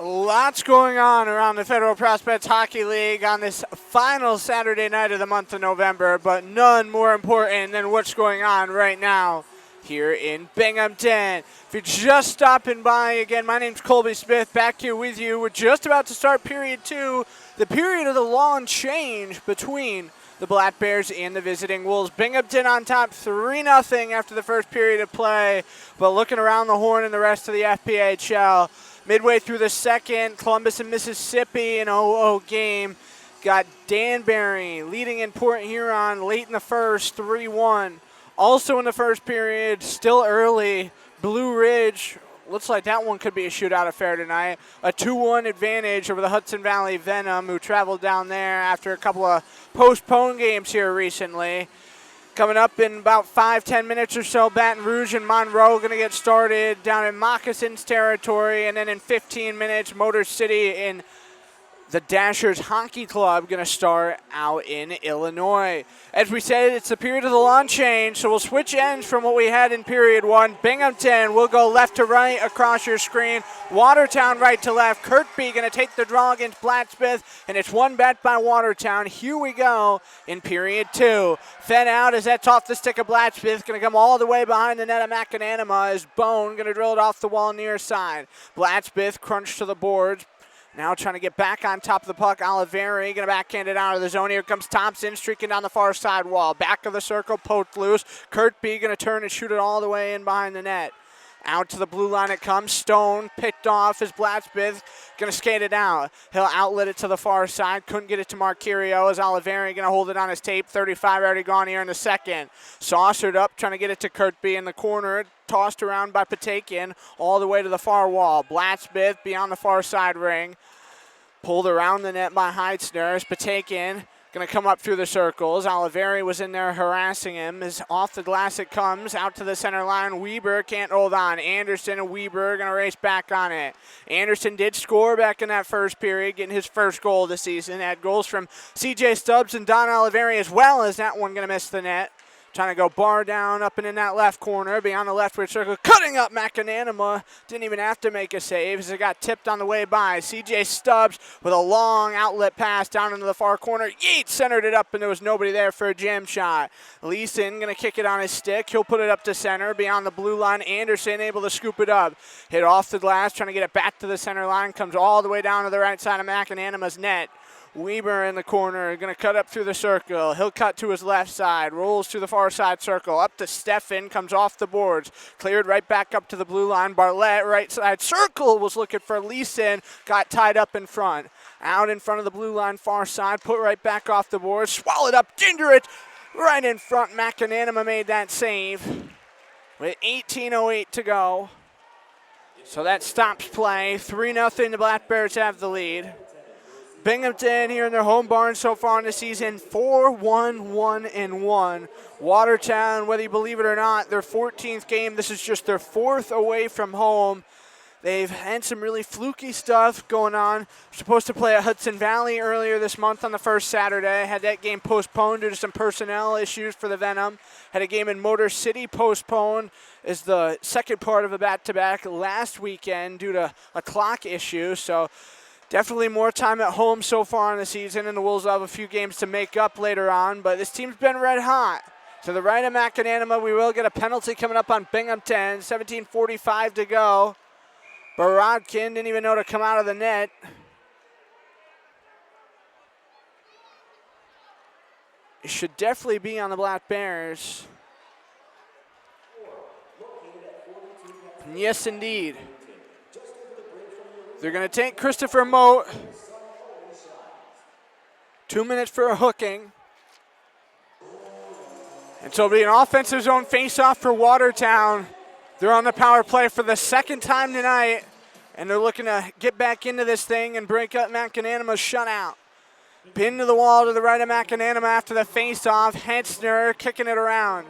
Lots going on around the Federal Prospects Hockey League on this final Saturday night of the month of November, but none more important than what's going on right now here in Binghamton. If you're just stopping by, again, my name's Colby Smith, back here with you. We're just about to start period 2, the period of the long change between the Black Bears and the visiting Wolves. Binghamton on top 3-0 after the first period of play, but looking around the horn and the rest of the FPHL. Midway through the second, Columbus and Mississippi, an 0-0 game. Got Danbury leading in Port Huron late in the first, 3-1. Also in the first period, still early, Blue Ridge, looks like that one could be a shootout affair tonight. A 2-1 advantage over the Hudson Valley Venom, who traveled down there after a couple of postponed games here recently. Coming up in about 5-10 minutes or so, Baton Rouge and Monroe going to get started down in Moccasins territory. And then in 15 minutes, Motor City and the Dashers Hockey Club going to start out in Illinois. As we said, it's the period of the long change, so we'll switch ends from what we had in period 1. Binghamton will go left to right across your screen. Watertown right to left. Kirkby going to take the draw against Blacksmith, and it's one bet by Watertown. Here we go in period 2. Fed out as that's off the stick of Blacksmith. Going to come all the way behind the net of Macananima as Bone going to drill it off the wall near side. Blacksmith crunched to the boards. Now trying to get back on top of the puck. Oliveri going to backhand it out of the zone. Here comes Thompson streaking down the far side wall. Back of the circle, poked loose. Kirkby going to turn and shoot it all the way in behind the net. Out to the blue line it comes. Stone picked off as Blacksmith going to skate it out. He'll outlet it to the far side. Couldn't get it to Marquirio as Oliveri going to hold it on his tape. 35 already gone here in the second. Saucered up, trying to get it to Kirkby in the corner. Tossed around by Patakin all the way to the far wall. Blacksmith beyond the far side ring. Pulled around the net by Heitzner. Patakin going to come up through the circles. Oliveri was in there harassing him. As off the glass it comes, out to the center line. Weber can't hold on. Anderson and Weber going to race back on it. Anderson did score back in that first period, getting his first goal of the season. Had goals from C.J. Stubbs and Don Oliveri as well, as that one going to miss the net. Trying to go bar down up and in that left corner, beyond the leftward circle, cutting up Macananima. Didn't even have to make a save as it got tipped on the way by. C.J. Stubbs with a long outlet pass down into the far corner. Yeet centered it up, and there was nobody there for a jam shot. Leeson going to kick it on his stick. He'll put it up to center, beyond the blue line. Anderson able to scoop it up. Hit off the glass, trying to get it back to the center line. Comes all the way down to the right side of Macananima's net. Weber in the corner, going to cut up through the circle. He'll cut to his left side, rolls to the far side circle, up to Steffen, comes off the boards, cleared right back up to the blue line. Bartlett, right side circle, was looking for Leeson, got tied up in front. Out in front of the blue line, far side, put right back off the boards, swallowed up, Gingerich, right in front. Macananima made that save with 18:08 to go. So that stops play. 3-0, the Black Bears have the lead. Binghamton here in their home barn so far in the season, 4-1-1-1. Watertown, whether you believe it or not, their 14th game. This is just their 4th away from home. They've had some really fluky stuff going on. Supposed to play at Hudson Valley earlier this month on the first Saturday. Had that game postponed due to some personnel issues for the Venom. Had a game in Motor City postponed as the second part of a back-to-back last weekend due to a clock issue. So definitely more time at home so far in the season, and the Wolves will have a few games to make up later on, but this team's been red hot. To the right of Macananima, we will get a penalty coming up on Binghamton. 17:45 to go. Borodkin didn't even know to come out of the net. It should definitely be on the Black Bears. Yes, indeed. They're going to take Christopher Moat. 2 minutes for a hooking. And so it'll be an offensive zone face-off for Watertown. They're on the power play for the second time tonight, and they're looking to get back into this thing and break up Macananima's shutout. Pinned to the wall to the right of Macananima after the face-off. Hensner kicking it around.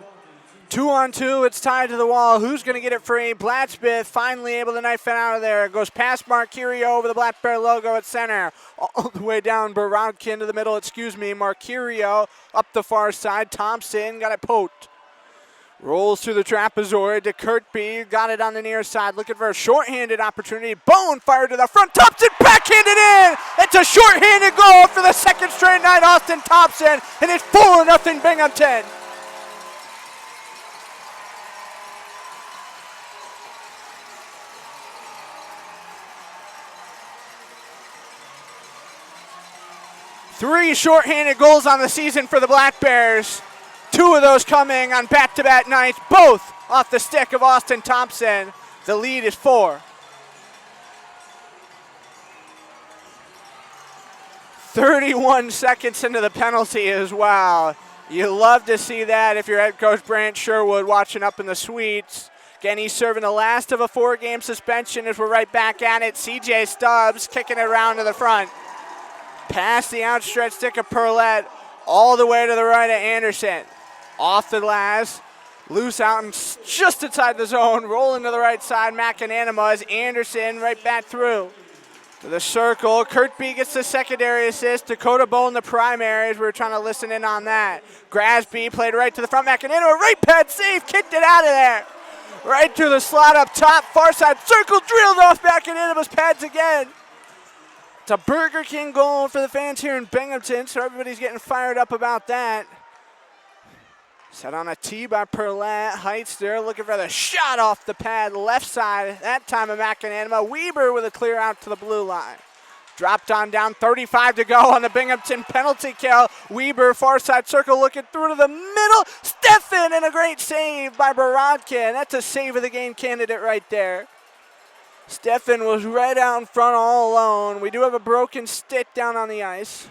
2-on-2, it's tied to the wall. Who's going to get it free? Blacksmith finally able to knife it out of there. It goes past Marquirio over the Black Bear logo at center. All the way down, Borodkin to the middle, Marquirio up the far side. Thompson got it poked. Rolls through the trapezoid to Kirkby. Got it on the near side. Looking for a shorthanded opportunity. Bone fired to the front. Thompson backhanded in. It's a shorthanded goal for the second straight night. Austin Thompson. And it's 4-0 Binghamton. Three shorthanded goals on the season for the Black Bears. Two of those coming on back-to-back nights, both off the stick of Austin Thompson. The lead is 4. 31 seconds into the penalty as well. You love to see that if you're head coach Brant Sherwood watching up in the suites. Again, he's serving the last of a 4-game suspension as we're right back at it. CJ Stubbs kicking it around to the front. Past the outstretched stick of Perlette, all the way to the right of Anderson. Off the glass, loose out and just inside the zone, rolling to the right side. McAnanima as Anderson right back through to the circle. Kirkby gets the secondary assist. Dakota Bone the primary as we were trying to listen in on that. Grasby played right to the front. McAnanima right pad save, kicked it out of there. Right through the slot up top, far side circle, drilled off McAnanima's pads again. It's a Burger King goal for the fans here in Binghamton, so everybody's getting fired up about that. Set on a tee by Perlette. Heights there looking for the shot off the pad. Left side, that time of McAnanima. Weber with a clear out to the blue line. Dropped on down, 35 to go on the Binghamton penalty kill. Weber, far side circle, looking through to the middle. Steffen, and a great save by Borodkin. That's a save of the game candidate right there. Steffen was right out in front all alone. We do have a broken stick down on the ice.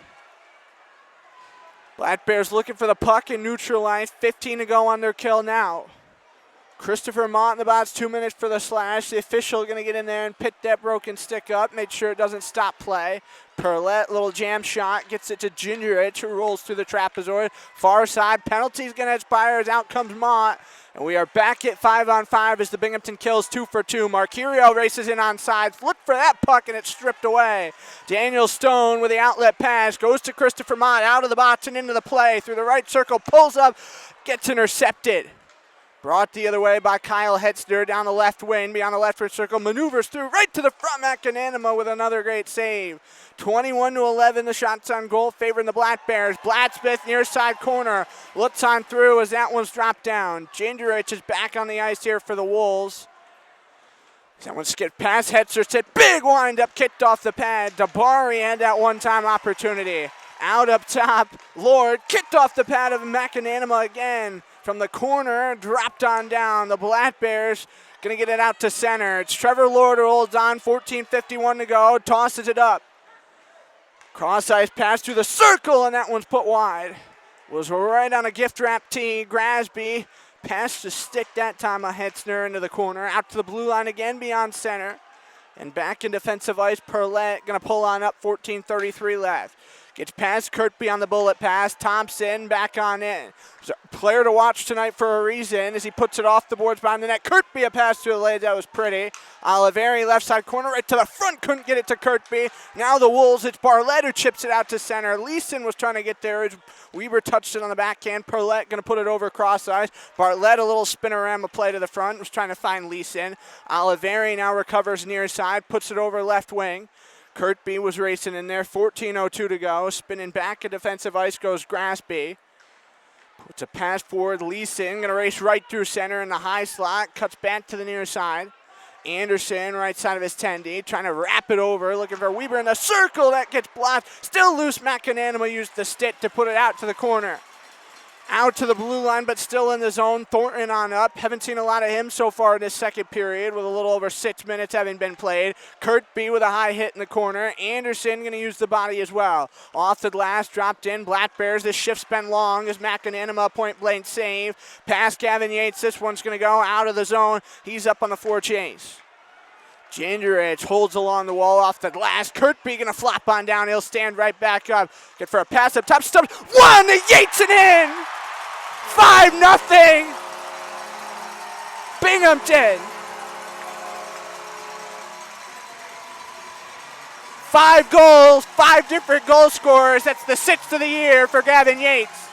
Black Bears looking for the puck and neutralize. 15 to go on their kill now. Christopher Mott in the box, 2 minutes for the slash. The official going to get in there and pick that broken stick up, make sure it doesn't stop play. Perlette, little jam shot, gets it to Gingerich, who rolls through the trapezoid. Far side, penalty's going to expire as out comes Mott. And we are back at 5-on-5 as the Binghamton kills 2 for 2. Marquirio races in on sides. Look for that puck and it's stripped away. Daniel Stone with the outlet pass. Goes to Christopher Mott out of the box and into the play. Through the right circle, pulls up, gets intercepted. Brought the other way by Kyle Hetzner down the left wing, beyond the left circle, maneuvers through right to the front. McAnanima with another great save. 21-11, the shots on goal favoring the Black Bears. Blacksmith near side corner, looks on through as that one's dropped down. Gingerich is back on the ice here for the Wolves. That one skipped past Hetzner, said big wind up, kicked off the pad. Dabari had that one-time opportunity. Out up top, Lord kicked off the pad of McAnanima again. From the corner, dropped on down. The Black Bears going to get it out to center. It's Trevor Lord who holds on, 14:51 to go, tosses it up. Cross-ice pass through the circle, and that one's put wide. Was right on a gift-wrap tee. Grasby passed the stick that time of Hetzner into the corner. Out to the blue line again beyond center. And back in defensive ice, Perlette going to pull on up, 14:33 left. Gets past Kirkby on the bullet pass. Thompson back on in. There's a player to watch tonight for a reason as he puts it off the boards behind the net. Kirkby a pass to the legs. That was pretty. Oliveri left side corner right to the front. Couldn't get it to Kirkby. Now the Wolves. It's Barlett who chips it out to center. Leeson was trying to get there as Weber touched it on the backhand. Perlette going to put it over cross ice. Barlett a little spinorama play to the front. Was trying to find Leeson. Oliveri now recovers near side. Puts it over left wing. Kirkby was racing in there, 14:02 to go. Spinning back at defensive ice goes Grasby. Puts a pass forward, Leeson, going to race right through center in the high slot. Cuts back to the near side. Anderson, right side of his 10D, trying to wrap it over. Looking for Weber in the circle, that gets blocked. Still loose, McAnanima used the stick to put it out to the corner. Out to the blue line, but still in the zone. Thornton on up. Haven't seen a lot of him so far in this second period with a little over 6 minutes having been played. Kirkby with a high hit in the corner. Anderson going to use the body as well. Off the glass, dropped in. Black Bears, this shift's been long as McAnanima point blank save. Past Gavin Yates, this one's going to go out of the zone. He's up on the forechase. Gingerich holds along the wall off the glass. Kirkby going to flop on down. He'll stand right back up. Get for a pass up top. Stubbs. One to Yates and in. 5-0. Binghamton. 5 goals, 5 different goal scorers. That's the 6th of the year for Gavin Yates.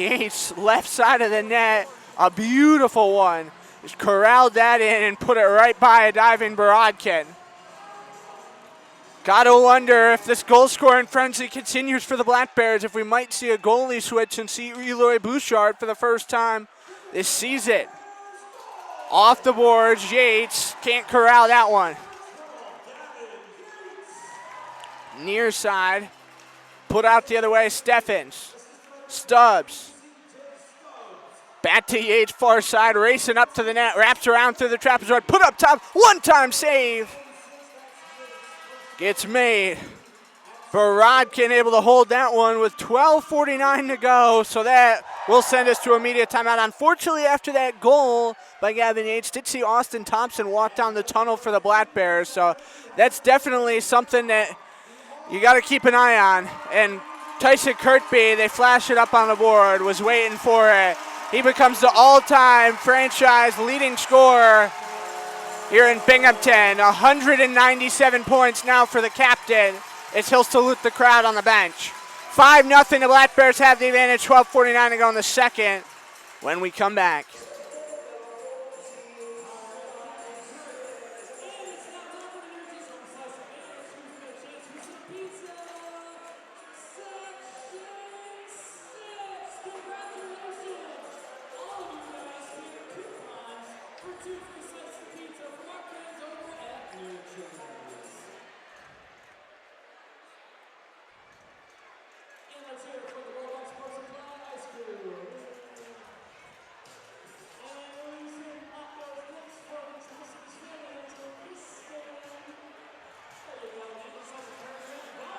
Yates, left side of the net, a beautiful one. Just corralled that in and put it right by a diving Borodkin. Got to wonder if this goal-scoring frenzy continues for the Black Bears, if we might see a goalie switch and see Eloy Bouchard for the first time this season. Off the boards, Yates can't corral that one. Near side, put out the other way, Steffens. Stubbs. Back to Yates, far side, racing up to the net, wraps around through the trapezoid, put up top, one-time save. Gets made. Borodkin able to hold that one with 12:49 to go, so that will send us to immediate timeout. Unfortunately, after that goal by Gavin Yates, did see Austin Thompson walk down the tunnel for the Black Bears, so that's definitely something that you got to keep an eye on. And Tyson Kirkby, they flash it up on the board, was waiting for it. He becomes the all-time franchise leading scorer here in Binghamton. 197 points now for the captain as he'll salute the crowd on the bench. 5-0, the Black Bears have the advantage, 12:49 to go in the second when we come back.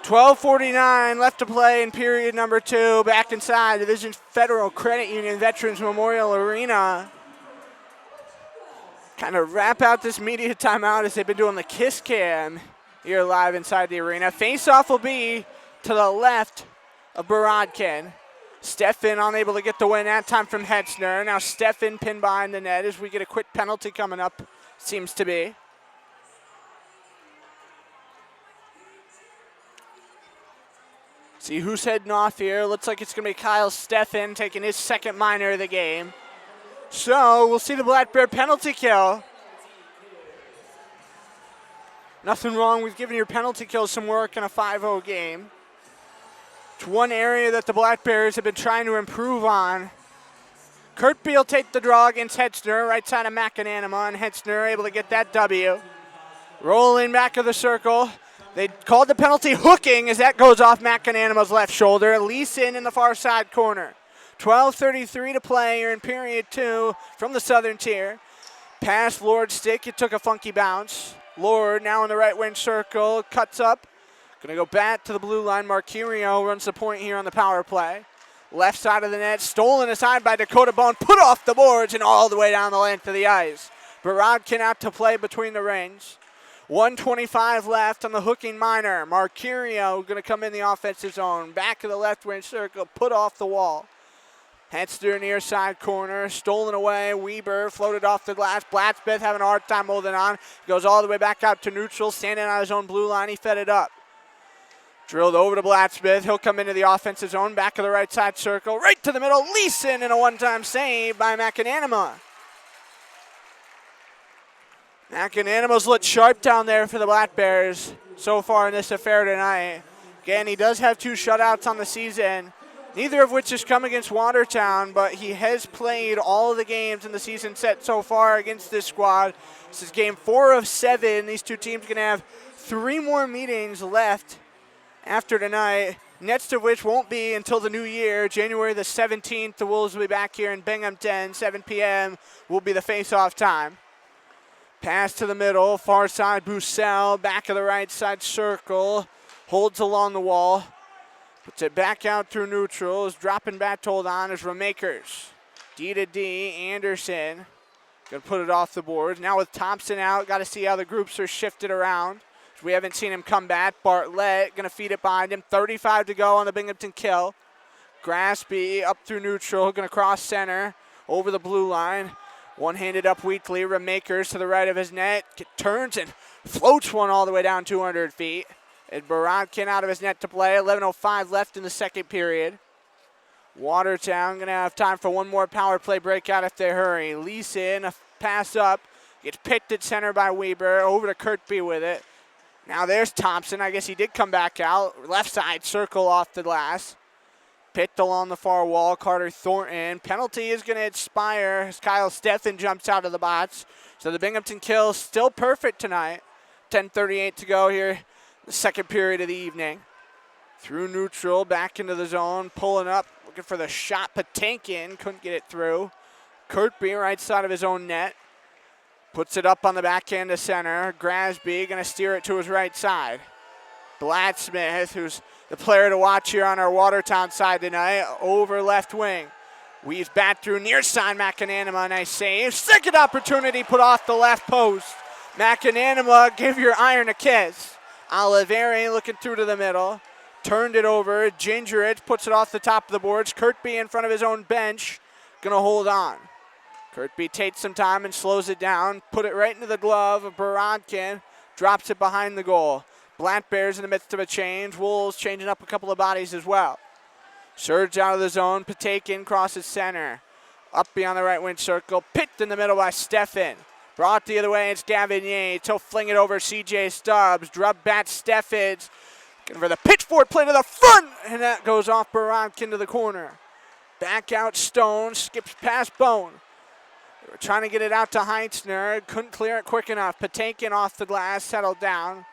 $12:49 left to play in period number 2. Back inside Division Federal Credit Union Veterans Memorial Arena. Kind of wrap out this media timeout as they've been doing the kiss cam here live inside the arena. Face-off will be to the left of Borodkin. Steffen unable to get the win that time from Hetzner. Now Steffen pinned behind the net as we get a quick penalty coming up, seems to be. See who's heading off here. Looks like it's going to be Kyle Steffen taking his second minor of the game. So we'll see the Black Bear penalty kill. Nothing wrong with giving your penalty kill some work in a 5-0 game. It's one area that the Black Bears have been trying to improve on. Kirkby will take the draw against Hetzner, right side of McAnanima, and Hetzner able to get that W. Rolling back of the circle. They called the penalty hooking as that goes off McAnanima's left shoulder. Leeson in the far side corner. 12:33 to play here in period 2 from the southern tier. Pass Lord's stick, it took a funky bounce. Lord now in the right wing circle, cuts up. Gonna go back to the blue line. Marquirio runs the point here on the power play. Left side of the net, stolen aside by Dakota Bone, put off the boards and all the way down the length of the ice. Borodkin out to play between the rings. 1:25 left on the hooking minor. Marquirio going to come in the offensive zone. Back of the left wing circle, put off the wall. Hetzner near side corner, stolen away. Weber floated off the glass. Blacksmith having a hard time holding on. Goes all the way back out to neutral, standing on his own blue line. He fed it up. Drilled over to Blacksmith. He'll come into the offensive zone. Back of the right side circle, right to the middle. Leeson and a one-time save by McAnanima. McAnanima's looked sharp down there for the Black Bears so far in this affair tonight. Again, he does have 2 shutouts on the season, neither of which has come against Watertown, but he has played all of the games in the season set so far against this squad. This is game 4 of 7. These 2 teams are going to have 3 more meetings left after tonight, next of which won't be until the new year, January the 17th. The Wolves will be back here in Binghamton, 7 p.m. will be the face-off time. Pass to the middle, far side Bussell, back of the right side circle, holds along the wall, puts it back out through neutral, is dropping back to hold on as Ramakers. D to D, Anderson, gonna put it off the boards. Now with Thompson out, gotta see how the groups are shifted around. We haven't seen him come back. Bartlett gonna feed it behind him, 35 to go on the Binghamton kill. Graspy up through neutral, gonna cross center, over the blue line. One-handed up weakly, Ramakers to the right of his net, turns and floats one all the way down 200 feet. And Borodkin out of his net to play, 11:05 left in the second period. Watertown going to have time for one more power play breakout if they hurry. Leeson, a pass up, gets picked at center by Weber, over to Kirkby with it. Now there's Thompson. I guess he did come back out. Left side circle off the glass. Picked along the far wall. Carter Thornton. Penalty is going to expire as Kyle Steffen jumps out of the box. So the Binghamton kill still perfect tonight. 10:38 to go here, the second period of the evening. Through neutral, back into the zone, pulling up, looking for the shot. Patinkin couldn't get it through. Kirkby, right side of his own net. Puts it up on the backhand to center. Grasby going to steer it to his right side. Bladsmith, who's the player to watch here on our Watertown side tonight, over left wing. Weaves back through near side. McAnanima, nice save. Second opportunity put off the left post. McAnanima, give your iron a kiss. Oliveri looking through to the middle. Turned it over. Gingerich puts it off the top of the boards. Kirkby in front of his own bench. Going to hold on. Kirkby takes some time and slows it down. Put it right into the glove of Borodkin. Drops it behind the goal. Black Bears in the midst of a change. Wolves changing up a couple of bodies as well. Surge out of the zone. Patinkin crosses center. Up beyond the right wing circle. Picked in the middle by Steffen. Brought the other way. It's Gavin Yates. He'll fling it over CJ Stubbs. Drub bat Steffens. Looking for the pitchfork play to the front. And that goes off Borodkin to the corner. Back out Stone. Skips past Bone. They were trying to get it out to Heitzner. Couldn't clear it quick enough. Patinkin off the glass. Settled down.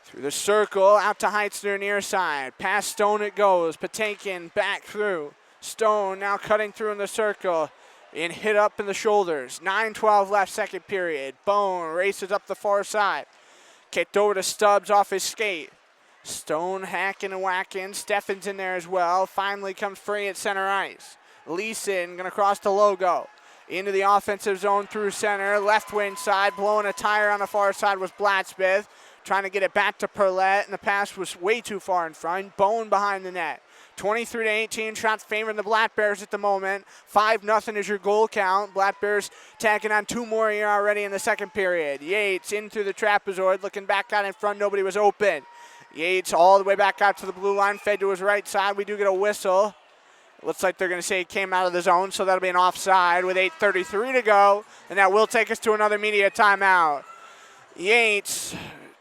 Through the circle, out to Heitzner near side. Past Stone it goes. Patinkin back through. Stone now cutting through in the circle. And hit up in the shoulders. 9:12 left, second period. Bone races up the far side. Kicked over to Stubbs off his skate. Stone hacking and whacking. Steffens in there as well. Finally comes free at center ice. Leeson going to cross the logo. Into the offensive zone through center. Left wing side. Blowing a tire on the far side was Bladsmith. Trying to get it back to Perlette, and the pass was way too far in front. Bone behind the net. 23-18, shots favoring the Black Bears at the moment. 5-0 is your goal count. Black Bears tacking on two more here already in the second period. Yates in through the trapezoid, looking back out in front. Nobody was open. Yates all the way back out to the blue line, fed to his right side. We do get a whistle. Looks like they're going to say he came out of the zone, so that'll be an offside with 8:33 to go, and that will take us to another media timeout. Yates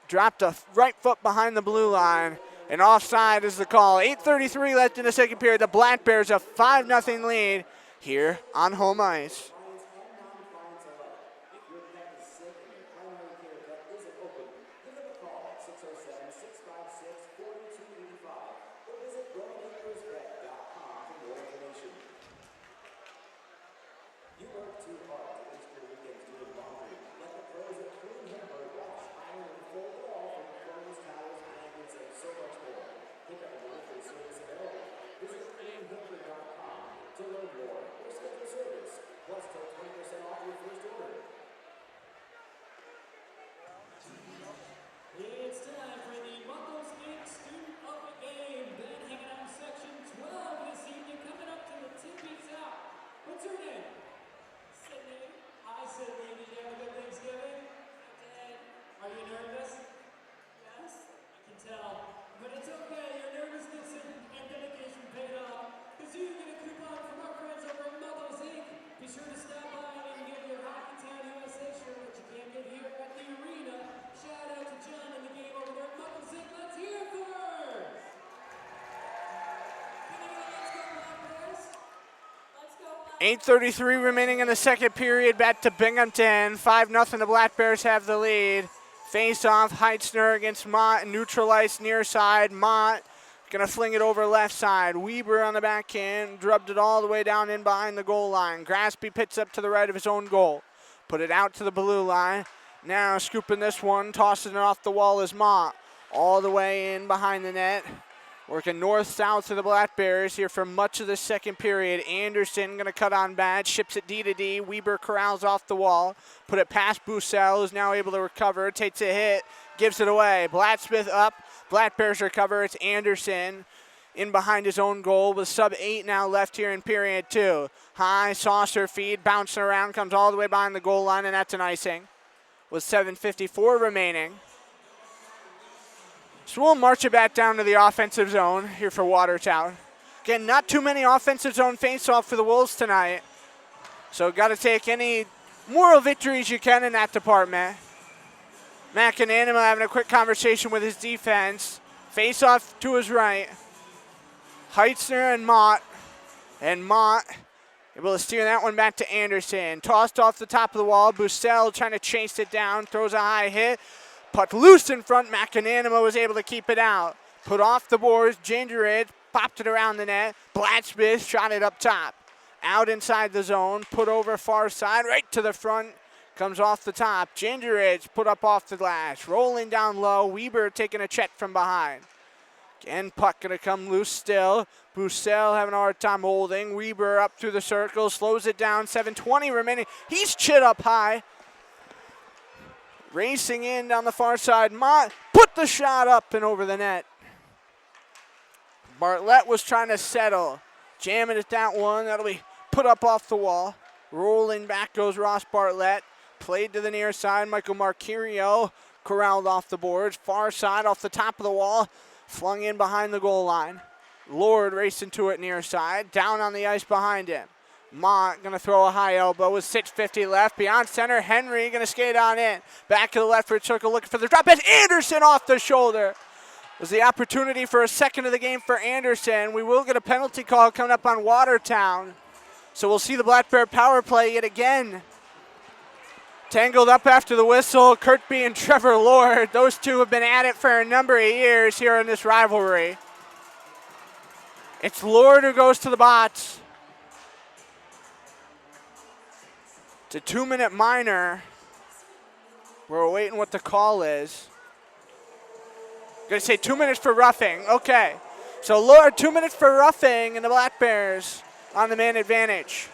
dropped a right foot behind the blue line, and offside is the call. 8:33 left in the second period. The Black Bears a 5-0 lead here on home ice. It's time for the Buckles Inc. Student of the Game. Ben hanging out in section 12 this evening, coming up to the tip-beats out. What's your name? Sydney. Hi, Sydney. Did you have a good Thanksgiving? I did. Are you nervous? Yes. I can tell. But it's okay. Your nervousness and dedication paid off. Because you're going to coupon from our friends over at Buckles Inc. Be sure to stop by and get your Hockeytown USA shirt, which you can't get here at the arena. Shout out to John in the game over there at Buckles Inc. Let's hear it for us! Let's go, Black Bears! 8:33 remaining in the second period. Back to Binghamton. 5-0. The Black Bears have the lead. Face off Heitzner against Mott. Neutralized near side. Mott going to fling it over left side. Weber on the backhand. Drubbed it all the way down in behind the goal line. Grasby pits up to the right of his own goal. Put it out to the blue line. Now scooping this one. Tossing it off the wall is Mott. All the way in behind the net. Working north-south to the Black Bears here for much of the second period. Anderson going to cut on bad. Ships it D to D. Weber corrals off the wall. Put it past Bussell, who's now able to recover. Takes a hit. Gives it away. Blacksmith up. Black Bears recover. It's Anderson in behind his own goal with sub-8 now left here in period 2. High saucer feed. Bouncing around. Comes all the way behind the goal line, and that's an icing with 7:54 remaining. So we'll march it back down to the offensive zone here for Watertown. Again, not too many offensive zone face-off for the Wolves tonight. So got to take any moral victories you can in that department. McAnanima having a quick conversation with his defense. Face-off to his right. Heitzner and Mott. And Mott able to steer that one back to Anderson. Tossed off the top of the wall. Bussell trying to chase it down. Throws a high hit. Puck loose in front. McAnanima was able to keep it out. Put off the boards. Gingerich popped it around the net. Blatchbith shot it up top. Out inside the zone. Put over far side. Right to the front. Comes off the top. Gingerich put up off the glass. Rolling down low. Weber taking a check from behind. Again, puck going to come loose still. Bussell having a hard time holding. Weber up through the circle. Slows it down. 7:20 remaining. He's chit up high. Racing in down the far side. Mott put the shot up and over the net. Bartlett was trying to settle. Jamming at that one. That'll be put up off the wall. Rolling back goes Ross Bartlett. Played to the near side. Michael Marquirio corralled off the boards. Far side off the top of the wall. Flung in behind the goal line. Lord racing to it near side. Down on the ice behind him. Mott going to throw a high elbow with 6:50 left. Beyond center, Henry going to skate on in. Back to the left for a circle looking for the drop. It's Anderson off the shoulder. Was the opportunity for a second of the game for Anderson. We will get a penalty call coming up on Watertown. So we'll see the Black Bear power play yet again. Tangled up after the whistle, Kirkby and Trevor Lord. Those two have been at it for a number of years here in this rivalry. It's Lord who goes to the box. It's a 2-minute minor. We're waiting what the call is. Going to say 2 minutes for roughing. Okay. So Lord, 2 minutes for roughing, and the Black Bears on the man advantage.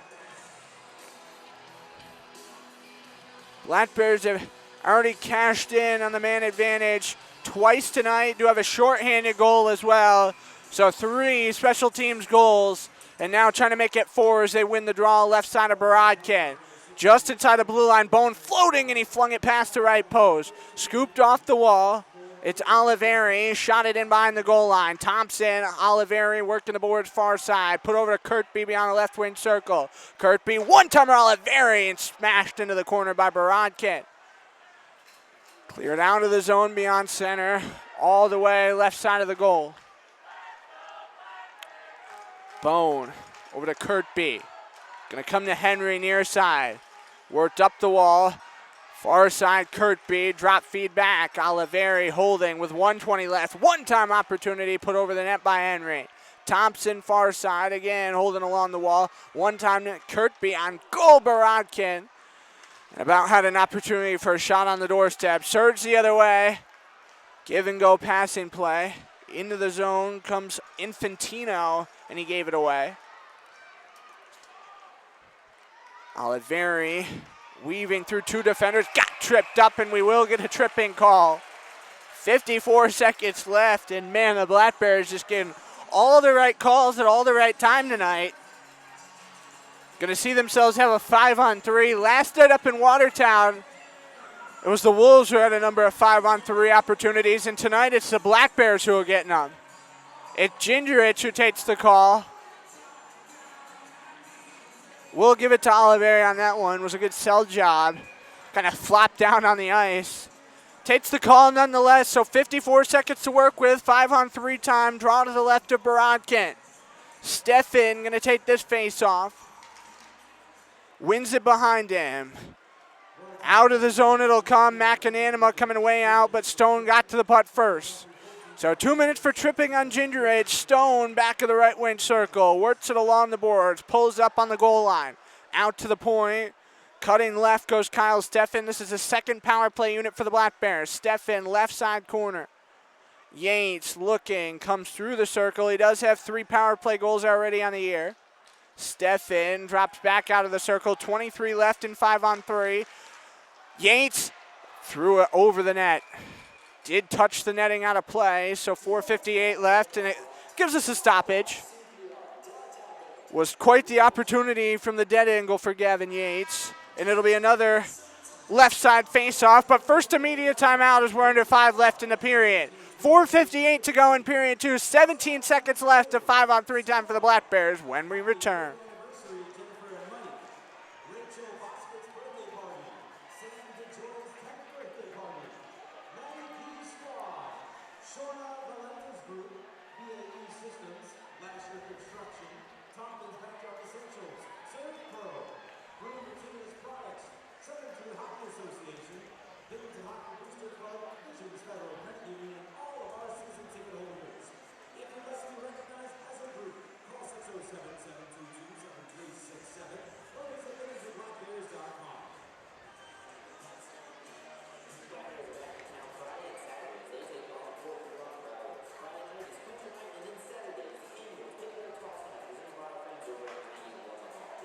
Black Bears have already cashed in on the man advantage twice tonight. Do have a shorthanded goal as well. So 3 special teams goals. And now trying to make it 4 as they win the draw left side of Borodkin. Just inside the blue line, Bone floating, and he flung it past the right post. Scooped off the wall. It's Oliveri, shot it in behind the goal line. Thompson, Oliveri working the boards far side. Put over to Kirkby beyond the left wing circle. Kirkby, one-timer Oliveri, and smashed into the corner by Borodkin. Cleared out of the zone beyond center, all the way left side of the goal. Bone, over to Kirkby. Gonna come to Henry near side. Worked up the wall. Far side, Kirkby, drop feed back. Oliveri holding with 1:20 left. One-time opportunity put over the net by Henry. Thompson, far side, again holding along the wall. One-time Kirkby on goal, Borodkin. And about had an opportunity for a shot on the doorstep. Surge the other way. Give and go passing play. Into the zone comes Infantino, and he gave it away. Oliveri weaving through 2 defenders, got tripped up, and we will get a tripping call. 54 seconds left, and man, the Black Bears just getting all the right calls at all the right time tonight. Going to see themselves have a 5-on-3. Last night up in Watertown, it was the Wolves who had a number of 5-on-3 opportunities, and tonight it's the Black Bears who are getting them. It's Gingerich who takes the call. We'll give it to Oliveri on that one. It was a good sell job. Kind of flopped down on the ice. Takes the call nonetheless, so 54 seconds to work with. 5-on-3 time. Draw to the left of Borodkin. Stefan going to take this face off. Wins it behind him. Out of the zone it'll come. McAnanima coming way out, but Stone got to the putt first. So 2 minutes for tripping on Gingerich. Stone back of the right wing circle. Works it along the boards. Pulls up on the goal line. Out to the point. Cutting left goes Kyle Stefan. This is the second power play unit for the Black Bears. Stefan, left side corner. Yates looking. Comes through the circle. He does have 3 power play goals already on the year. Stefan drops back out of the circle. 23 left in 5-on-3. Yates threw it over the net. Did touch the netting out of play, so 4:58 left, and it gives us a stoppage. Was quite the opportunity from the dead angle for Gavin Yates, and it'll be another left side face-off, but first immediate timeout as we're under 5 left in the period. 4:58 to go in period 2. 17 seconds left of 5-on-3 time for the Black Bears when we return. Binghamton Hockey Booster Club, Visions Federal Credit Union, and all of our season ticket holders. If you'd like to be recognized as a group, call 607-722-7367 or visit BinghamtonBlackBears.com.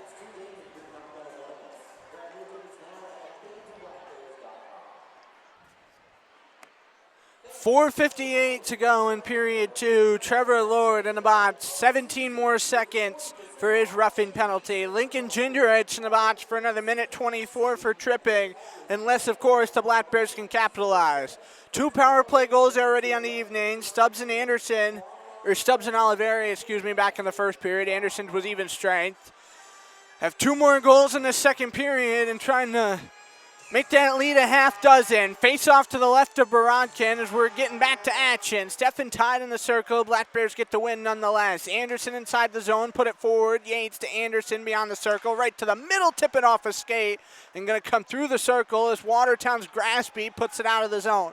It's 2 days of good luck by elements. Grab your tickets now at BinghamtonBlackBears.com. 4:58 to go in period 2. Trevor Lord in about 17 more seconds for his roughing penalty. Lincoln Gingerich in the box for another minute 24 for tripping, unless, of course, the Black Bears can capitalize. 2 power play goals already on the evening. Stubbs and Oliveri, back in the first period. Anderson was even strength. Have 2 more goals in the second period and trying to make that lead a half dozen. Face off to the left of Borodkin as we're getting back to action. Stefan tied in the circle. Black Bears get the win nonetheless. Anderson inside the zone, put it forward. Yates to Anderson beyond the circle. Right to the middle, tip it off a skate. And going to come through the circle as Watertown's Graspy puts it out of the zone.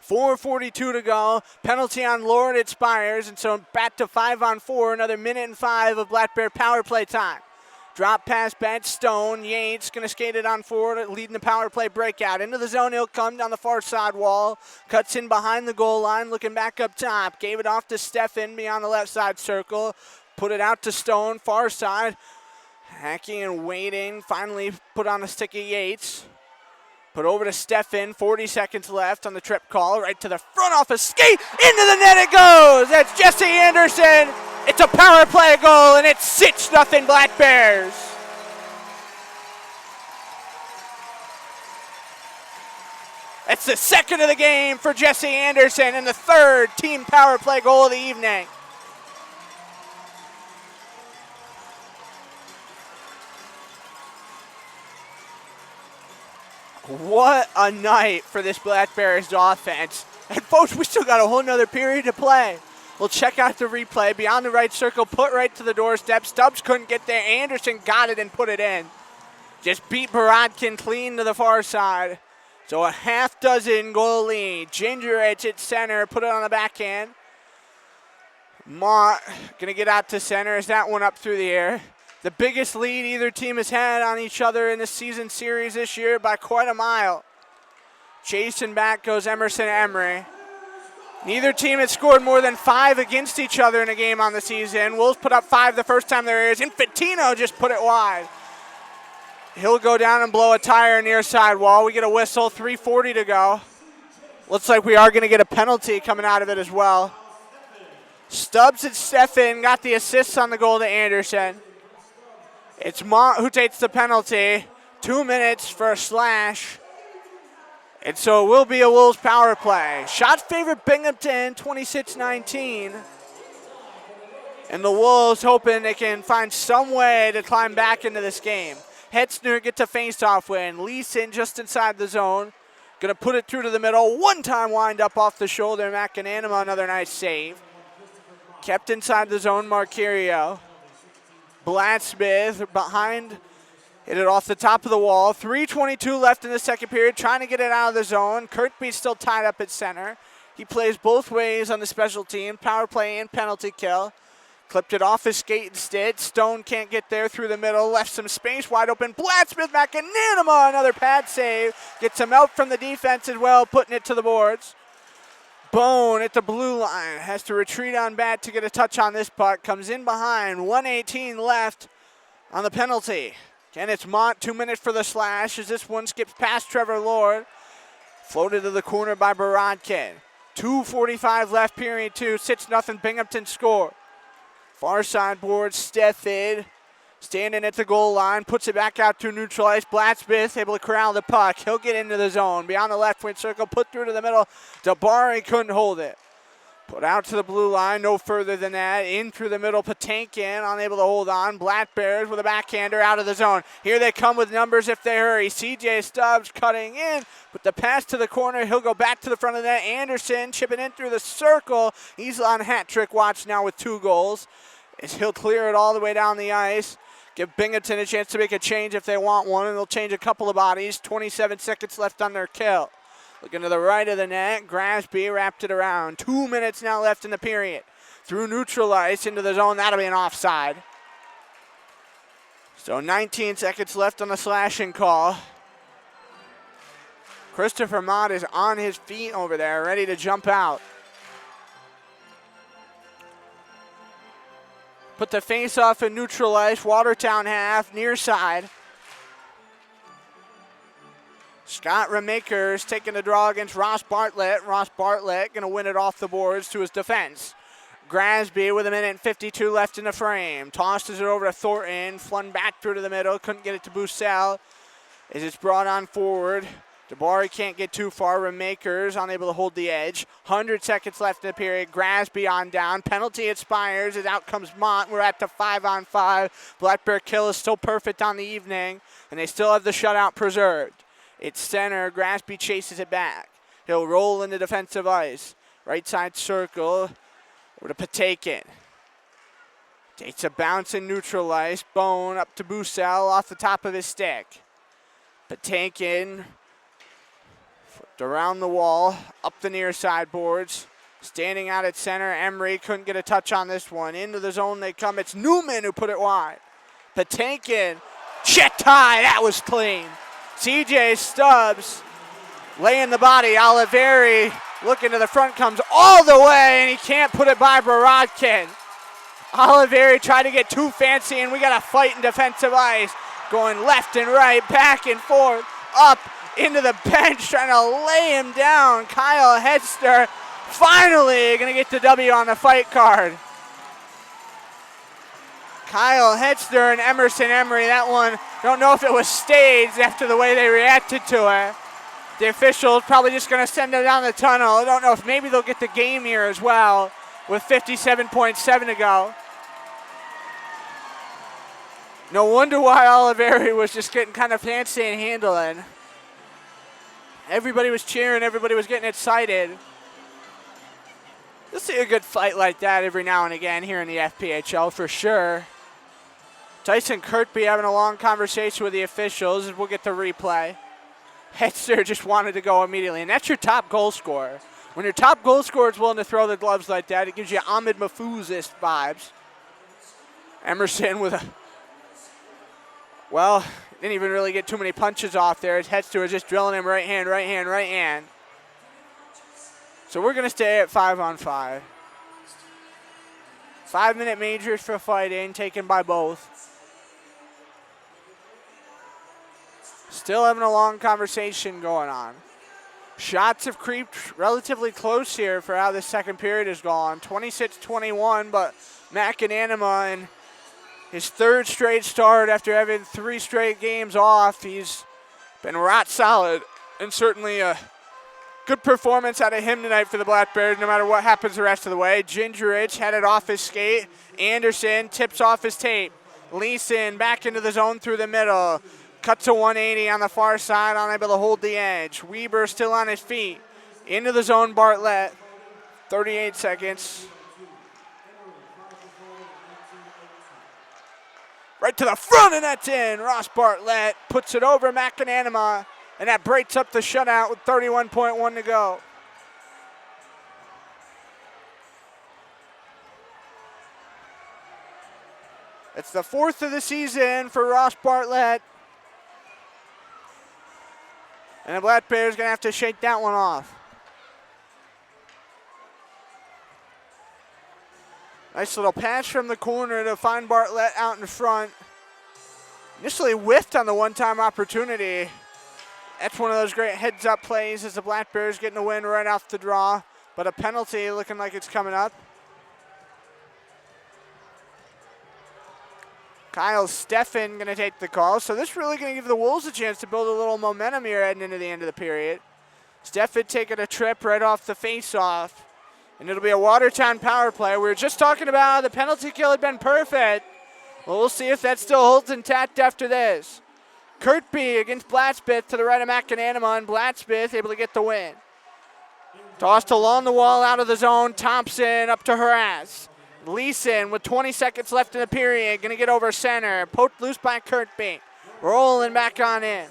4:42 to go. Penalty on Lord expires. And so back to 5-on-4. Another minute and 5 of Black Bear power play time. Drop pass, bench, Stone. Yates going to skate it on forward, leading the power play breakout. Into the zone, he'll come down the far side wall. Cuts in behind the goal line, looking back up top. Gave it off to Stefan beyond the left side circle. Put it out to Stone, far side. Hacking and waiting. Finally put on a stick of Yates. Put over to Stefan, 40 seconds left on the trip call. Right to the front off a skate. Into the net it goes. That's Jesse Anderson. It's a power play goal, and it's 6-0 Black Bears. That's the second of the game for Jesse Anderson and the third team power play goal of the evening. What a night for this Black Bears offense. And folks, we still got a whole nother period to play. We'll check out the replay. Beyond the right circle, put right to the doorstep. Stubbs couldn't get there. Anderson got it and put it in. Just beat Borodkin clean to the far side. So a half dozen goal lead. Gingerich at center, put it on the backhand. Mott going to get out to center as that one up through the air. The biggest lead either team has had on each other in this season series this year by quite a mile. Chasing back goes Emerson Emery. Neither team has scored more than 5 against each other in a game on the season. Wolves put up 5 the first time there is. Infantino just put it wide. He'll go down and blow a tire near side wall. We get a whistle, 3:40 to go. Looks like we are going to get a penalty coming out of it as well. Stubbs and Stefan got the assists on the goal to Anderson. It's Mont who takes the penalty. 2 minutes for a slash. And so it will be a Wolves power play. Shot favored Binghamton, 26-19. And the Wolves hoping they can find some way to climb back into this game. Hetzner gets a face-off win. Leeson just inside the zone. Going to put it through to the middle. One-time wind up off the shoulder. McAnanima, another nice save. Kept inside the zone, Marcario. Blacksmith behind. Hit it off the top of the wall. 3:22 left in the second period. Trying to get it out of the zone. Kirkby's still tied up at center. He plays both ways on the special team. Power play and penalty kill. Clipped it off his skate instead. Stone can't get there through the middle. Left some space wide open. Blacksmith, McAnanima, another pad save. Gets him out from the defense as well, putting it to the boards. Bone at the blue line. Has to retreat on bat to get a touch on this puck. Comes in behind. 1:18 left on the penalty. Again, it's Mont, 2 minutes for the slash as this one skips past Trevor Lord. Floated to the corner by Borodkin. 2:45 left, period 2. 6-0 Binghamton score. Far side board, Stefan standing at the goal line. Puts it back out to neutralize. Blacksmith able to corral the puck. He'll get into the zone. Beyond the left wing circle, put through to the middle. Dabari couldn't hold it. Put out to the blue line, no further than that. In through the middle, Patinkin unable to hold on. Black Bears with a backhander out of the zone. Here they come with numbers if they hurry. CJ Stubbs cutting in, but the pass to the corner. He'll go back to the front of the net. Anderson chipping in through the circle. He's on hat trick watch now with 2 goals. As he'll clear it all the way down the ice. Give Binghamton a chance to make a change if they want one, and they'll change a couple of bodies. 27 seconds left on their kill. Looking to the right of the net, Grasby wrapped it around. 2 minutes now left in the period. Through neutral ice into the zone, that'll be an offside. So 19 seconds left on the slashing call. Christopher Mott is on his feet over there, ready to jump out. Put the face off in neutral ice, Watertown half, near side. Scott Remakers taking the draw against Ross Bartlett. Ross Bartlett going to win it off the boards to his defense. Grasby with 1:52 left in the frame. Tosses it over to Thornton. Flung back through to the middle. Couldn't get it to Bussell as it's brought on forward. DeBari can't get too far. Remakers unable to hold the edge. 100 seconds left in the period. Grasby on down. Penalty at Spires as out comes Mott. We're at the 5-on-5. Black Bear kill is still perfect on the evening, and they still have the shutout preserved. It's center. Grasby chases it back. He'll roll into defensive ice. Right side circle. Over to Patinkin. Takes a bounce in neutral ice. Bone up to Bussell off the top of his stick. Patinkin flipped around the wall. Up the near side boards. Standing out at center. Emery couldn't get a touch on this one. Into the zone they come. It's Newman who put it wide. Patinkin. Chetai. That was clean. CJ Stubbs laying the body. Oliveri looking to the front, comes all the way, and he can't put it by Borodkin. Oliveri tried to get too fancy, and we got a fight in defensive ice. Going left and right, back and forth, up into the bench, trying to lay him down. Kyle Hedster finally going to get the W on the fight card. Kyle Hedster and Emerson Emery, that one, don't know if it was staged after the way they reacted to it. The officials probably just going to send it down the tunnel. I don't know if maybe they'll get the game here as well with 57.7 to go. No wonder why Oliveri was just getting kind of fancy and handling. Everybody was cheering, everybody was getting excited. You'll see a good fight like that every now and again here in the FPHL for sure. Tyson Kirkby having a long conversation with the officials, and we'll get the replay. Hetzer just wanted to go immediately, and that's your top goal scorer. When your top goal scorer is willing to throw the gloves like that, it gives you Ahmed Mahfouzist vibes. Emerson with a, well, didn't even really get too many punches off there. Hetzer was just drilling him right hand, right hand, right hand. So we're going to stay at 5-on-5. 5-minute majors for fighting, taken by both. Still having a long conversation going on. Shots have creeped relatively close here for how this second period has gone. 26-21, but McAnanima in his third straight start after having 3 straight games off. He's been rock solid, and certainly a good performance out of him tonight for the Black Bears, no matter what happens the rest of the way. Gingerich had it off his skate. Anderson tips off his tape. Leeson back into the zone through the middle. Cuts to 180 on the far side, unable to hold the edge. Weber still on his feet. Into the zone, Bartlett. 38 seconds. Right to the front, and that's in. Ross Bartlett puts it over McAnanima, and that breaks up the shutout with 31.1 to go. It's the 4th of the season for Ross Bartlett. And the Black Bears going to have to shake that one off. Nice little pass from the corner to find Bartlett out in front. Initially whiffed on the one-time opportunity. That's one of those great heads-up plays as the Black Bears getting the win right off the draw. But a penalty looking like it's coming up. Kyle Steffen going to take the call. So this is really going to give the Wolves a chance to build a little momentum here heading into the end of the period. Steffen taking a trip right off the face-off. And it'll be a Watertown power play. We were just talking about how the penalty kill had been perfect. Well, we'll see if that still holds intact after this. Kirkby against Blacksmith to the right of McAnanima, and Blacksmith able to get the win. Tossed along the wall out of the zone. Thompson up to Harass. Leeson with 20 seconds left in the period. Going to get over center. Poked loose by Kirkby. Rolling back on in.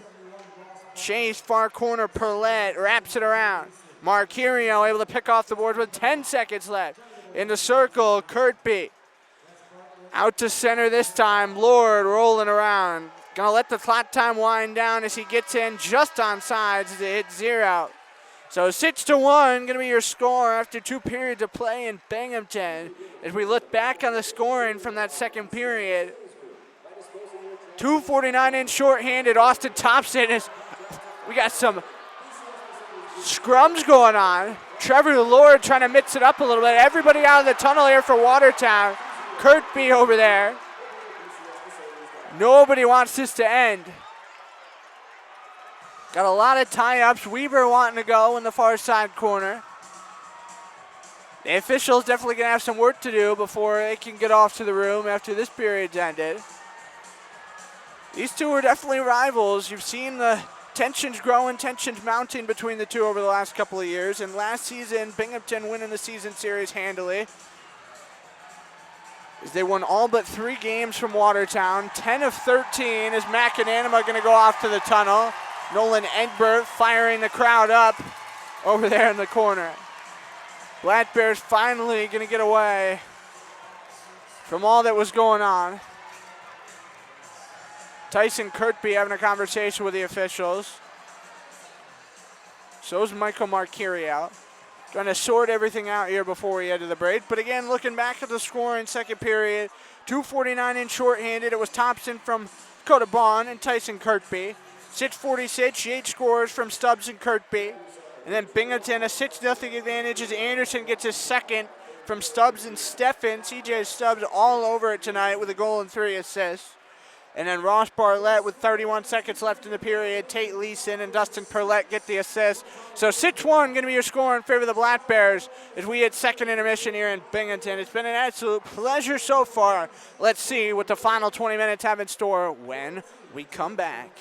Chase far corner. Perlette wraps it around. Marquirio able to pick off the board with 10 seconds left. In the circle, Kirkby. Out to center this time. Lord rolling around. Going to let the clock time wind down as he gets in just on sides as it hits 0. So 6-1 going to be your score after 2 periods of play in Binghamton. As we look back on the scoring from that second period. 2:49 in shorthanded. Austin Thompson is, we got some scrums going on. Trevor Lord trying to mix it up a little bit. Everybody out of the tunnel here for Watertown. Kirkby over there. Nobody wants this to end. Got a lot of tie-ups. Weaver wanting to go in the far side corner. The officials definitely going to have some work to do before they can get off to the room after this period's ended. These two are definitely rivals. You've seen the tensions growing, tensions mounting between the two over the last couple of years. And last season, Binghamton winning the season series handily. As they won all but 3 games from Watertown. 10 of 13 as McAnanima going to go off to the tunnel. Nolan Egbert firing the crowd up over there in the corner. Black Bears finally going to get away from all that was going on. Tyson Kirkby having a conversation with the officials. So is Michael Marquirio. Trying to sort everything out here before we head to the break. But again, looking back at the score in second period, 2:49 in shorthanded. It was Thompson from Dakota Bond and Tyson Kirkby. 6:46, Yates scores from Stubbs and Kirkby. And then Binghamton, a 6-0 advantage as Anderson gets his second from Stubbs and Steffen. CJ Stubbs all over it tonight with a goal and 3 assists. And then Ross Bartlett with 31 seconds left in the period. Tate Leeson and Dustin Perlette get the assist. So 6-1 going to be your score in favor of the Black Bears as we hit second intermission here in Binghamton. It's been an absolute pleasure so far. Let's see what the final 20 minutes have in store when we come back.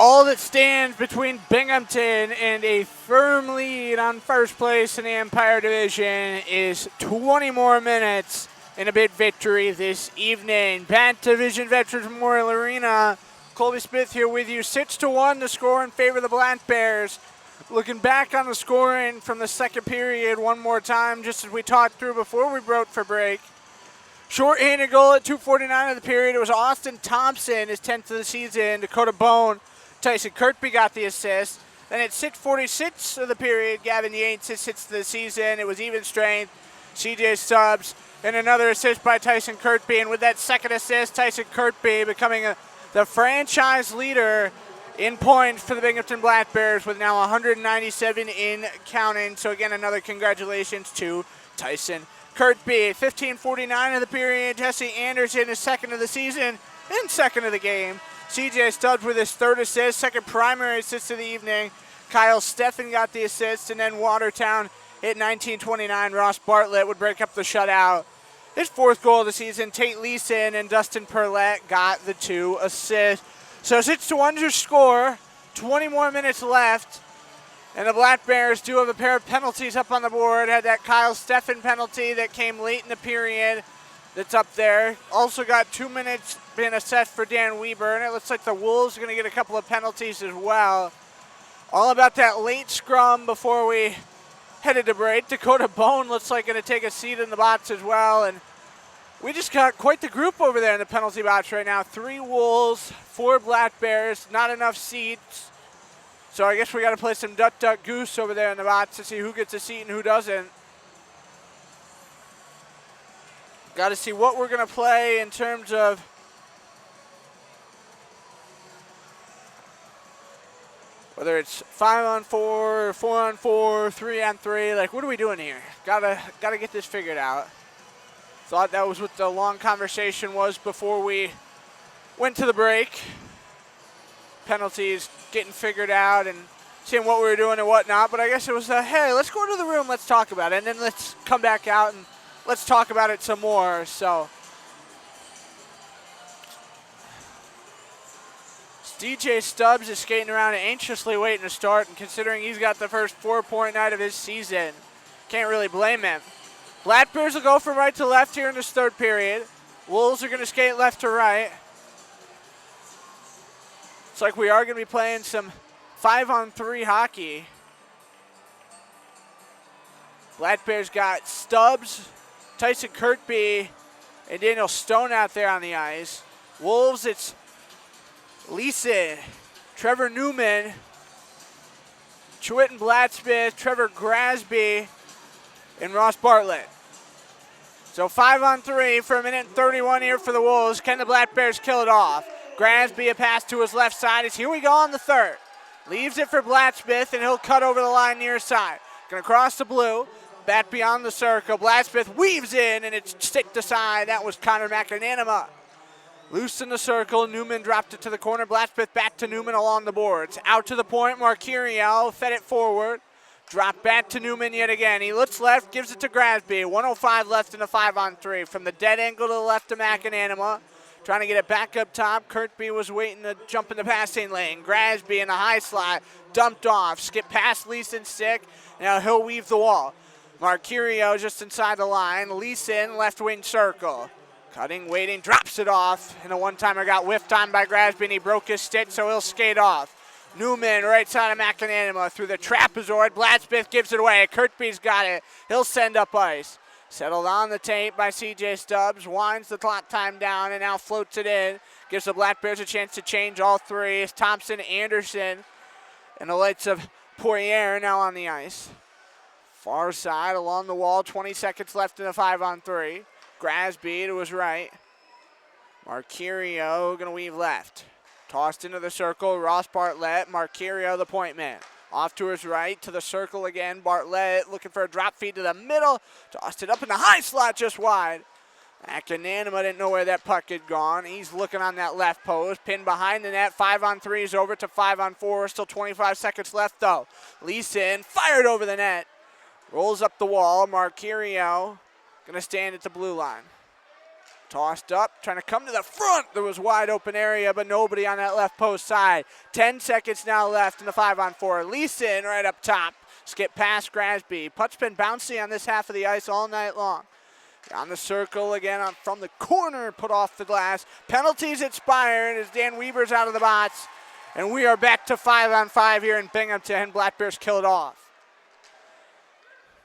All that stands between Binghamton and a firm lead on first place in the Empire Division is 20 more minutes in a bid victory this evening. Back to Division Veterans Memorial Arena. Colby Smith here with you. 6-1 the score in favor of the Black Bears. Looking back on the scoring from the second period one more time, just as we talked through before we broke for break. Short-handed goal at 2:49 of the period. It was Austin Thompson, his 10th of the season. Dakota Bone, Tyson Kirkby got the assist. Then at 6:46 of the period, Gavin Yates, his 6th of the season. It was even strength. CJ Stubbs and another assist by Tyson Kirkby. And with that second assist, Tyson Kirkby becoming the franchise leader in points for the Binghamton Black Bears with now 197 in counting. So again, another congratulations to Tyson Kirkby. 15:49 of the period. Jesse Anderson is 2nd of the season and 2nd of the game. CJ Stubbs with his 3rd assist, 2nd primary assist of the evening. Kyle Steffen got the assist, and then Watertown hit 19:29. Ross Bartlett would break up the shutout. His 4th goal of the season. Tate Leeson and Dustin Perlette got the 2 assists. So 6-1 your score. 20 more minutes left. And the Black Bears do have a pair of penalties up on the board. Had that Kyle Steffen penalty that came late in the period that's up there. Also got 2 minutes being assessed for Dan Weber. And it looks like the Wolves are going to get a couple of penalties as well. All about that late scrum before we headed to break. Dakota Bone looks like going to take a seat in the box as well. And we just got quite the group over there in the penalty box right now. 3 Wolves, 4 Black Bears, not enough seats. So I guess we got to play some duck, duck, goose over there in the box to see who gets a seat and who doesn't. Got to see what we're going to play in terms of whether it's 5-on-4, 4-on-4, 3-on-3. Like, what are we doing here? Gotta get this figured out. Thought that was what the long conversation was before we went to the break. Penalties getting figured out and seeing what we were doing and whatnot. But I guess it was, hey, let's go to the room, let's talk about it. And then let's come back out and let's talk about it some more. So DJ Stubbs is skating around and anxiously waiting to start. And considering he's got the first 4-point night of his season, can't really blame him. Black Bears will go from right to left here in this 3rd period. Wolves are going to skate left to right. Looks like we are going to be playing some 5-on-3 hockey. Black Bears got Stubbs, Tyson Kirkby, and Daniel Stone out there on the ice. Wolves, it's Leeson, Trevor Newman, Chewitten Blacksmith, Trevor Grasby, and Ross Bartlett. So 5-on-3 for 1:31 here for the Wolves. Can the Black Bears kill it off? Grasby, a pass to his left side. As here we go on the 3rd. Leaves it for Blacksmith, and he'll cut over the line near side. Going to cross the blue. Back beyond the circle. Blacksmith weaves in, and it's sticked aside. That was Connor McAnanima. Loose in the circle. Newman dropped it to the corner. Blacksmith back to Newman along the boards. Out to the point. Marquerio fed it forward. Drop back to Newman yet again. He looks left, gives it to Grasby. 1:05 left in the 5-on-3. From the dead angle to the left of McAnanima. Trying to get it back up top. Kirkby was waiting to jump in the passing lane. Grasby in the high slot. Dumped off. Skip past Leeson stick. Now he'll weave the wall. Marquerio just inside the line. Leeson, left wing circle. Cutting, waiting, drops it off. And a one-timer got whiffed on by Grasby, and he broke his stick, so he'll skate off. Newman, right side of McAnanima, through the trapezoid. Blacksmith gives it away. Kirkby's got it. He'll send up ice. Settled on the tape by CJ Stubbs. Winds the clock time down and now floats it in. Gives the Black Bears a chance to change all 3. It's Thompson, Anderson, and the lights of Poirier now on the ice. Far side along the wall. 20 seconds left in the 5-on-3. Grasby to his right. Marquerio going to weave left. Tossed into the circle. Ross Bartlett. Marquerio the point man. Off to his right, to the circle again. Bartlett looking for a drop feed to the middle. Tossed it up in the high slot just wide. McAnanima didn't know where that puck had gone. He's looking on that left post. Pinned behind the net. 5-on-3 is over to 5-on-4. Still 25 seconds left though. Leeson fired over the net. Rolls up the wall. Marquerio going to stand at the blue line. Tossed up, trying to come to the front. There was wide open area, but nobody on that left post side. 10 seconds now left in the 5-on-4. Leeson right up top. Skip past Grasby. Puck's been bouncy on this half of the ice all night long. On the circle again from the corner, put off the glass. Penalties expired as Dan Weber's out of the box. And we are back to 5-on-5 here in Binghamton. Black Bears kill it off.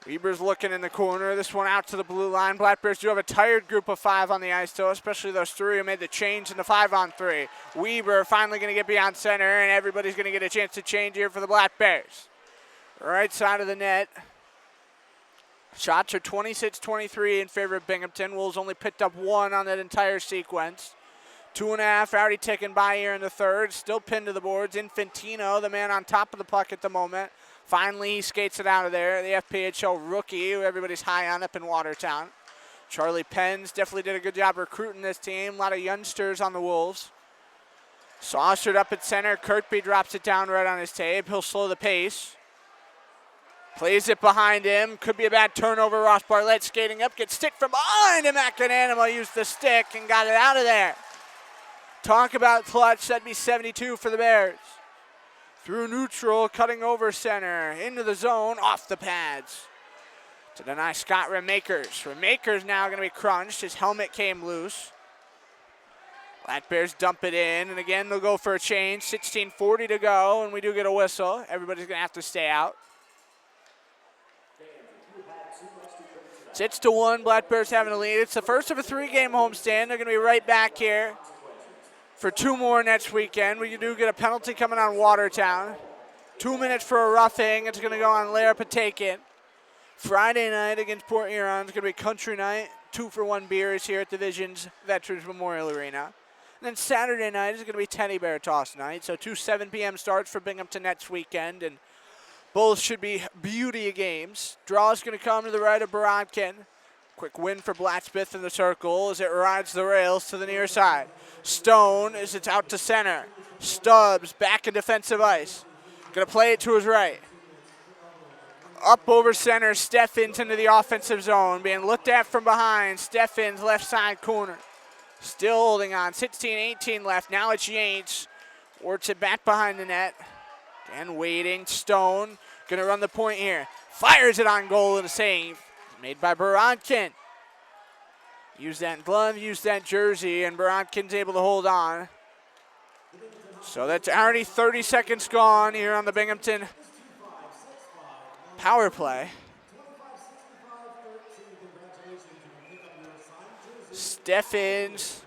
Weber's looking in the corner. This one out to the blue line. Black Bears do have a tired group of 5 on the ice, though, especially those 3 who made the change in the 5-on-3. Weber finally going to get beyond center, and everybody's going to get a chance to change here for the Black Bears. Right side of the net. Shots are 26-23 in favor of Binghamton. Wolves only picked up 1 on that entire sequence. 2.5 already taken by here in the third. Still pinned to the boards. Infantino, the man on top of the puck at the moment. Finally, he skates it out of there. The FPHL rookie, who everybody's high on up in Watertown. Charlie Penn's definitely did a good job recruiting this team. A lot of youngsters on the Wolves. Saucered up at center. Kirkby drops it down right on his tape. He'll slow the pace. Plays it behind him. Could be a bad turnover. Ross Bartlett skating up. Gets stick from behind him. McAnanima used the stick and got it out of there. Talk about clutch. That'd be 72 for the Bears. Through neutral, cutting over center, into the zone, off the pads. To deny Scott Remakers. Remakers now going to be crunched. His helmet came loose. Black Bears dump it in, and again they'll go for a change. 16:40 to go, and we do get a whistle. Everybody's going to have to stay out. 6-1, Black Bears having a lead. It's the first of a 3-game homestand. They're going to be right back here for 2 more next weekend. We do get a penalty coming on Watertown. 2 minutes for a roughing. It's going to go on Lara Patakin. Friday night against Port Huron. It's going to be country night. 2-for-1 beers here at Division's Veterans Memorial Arena. And then Saturday night is going to be Teddy Bear Toss night. So 2 7 p.m. starts for Binghamton next weekend. And both should be beauty of games. Draw is going to come to the right of Borodkin. Quick win for Blacksmith in the circle as it rides the rails to the near side. Stone as it's out to center. Stubbs back in defensive ice. Going to play it to his right. Up over center, Steffens into the offensive zone. Being looked at from behind. Steffens left side corner. Still holding on. 16-18 left. Now it's Yates. Works it back behind the net. And waiting. Stone going to run the point here. Fires it on goal and a save. Made by Borodkin. Use that glove, use that jersey, and Borodkin's able to hold on. So that's already 30 seconds gone here on the Binghamton power play. Steffens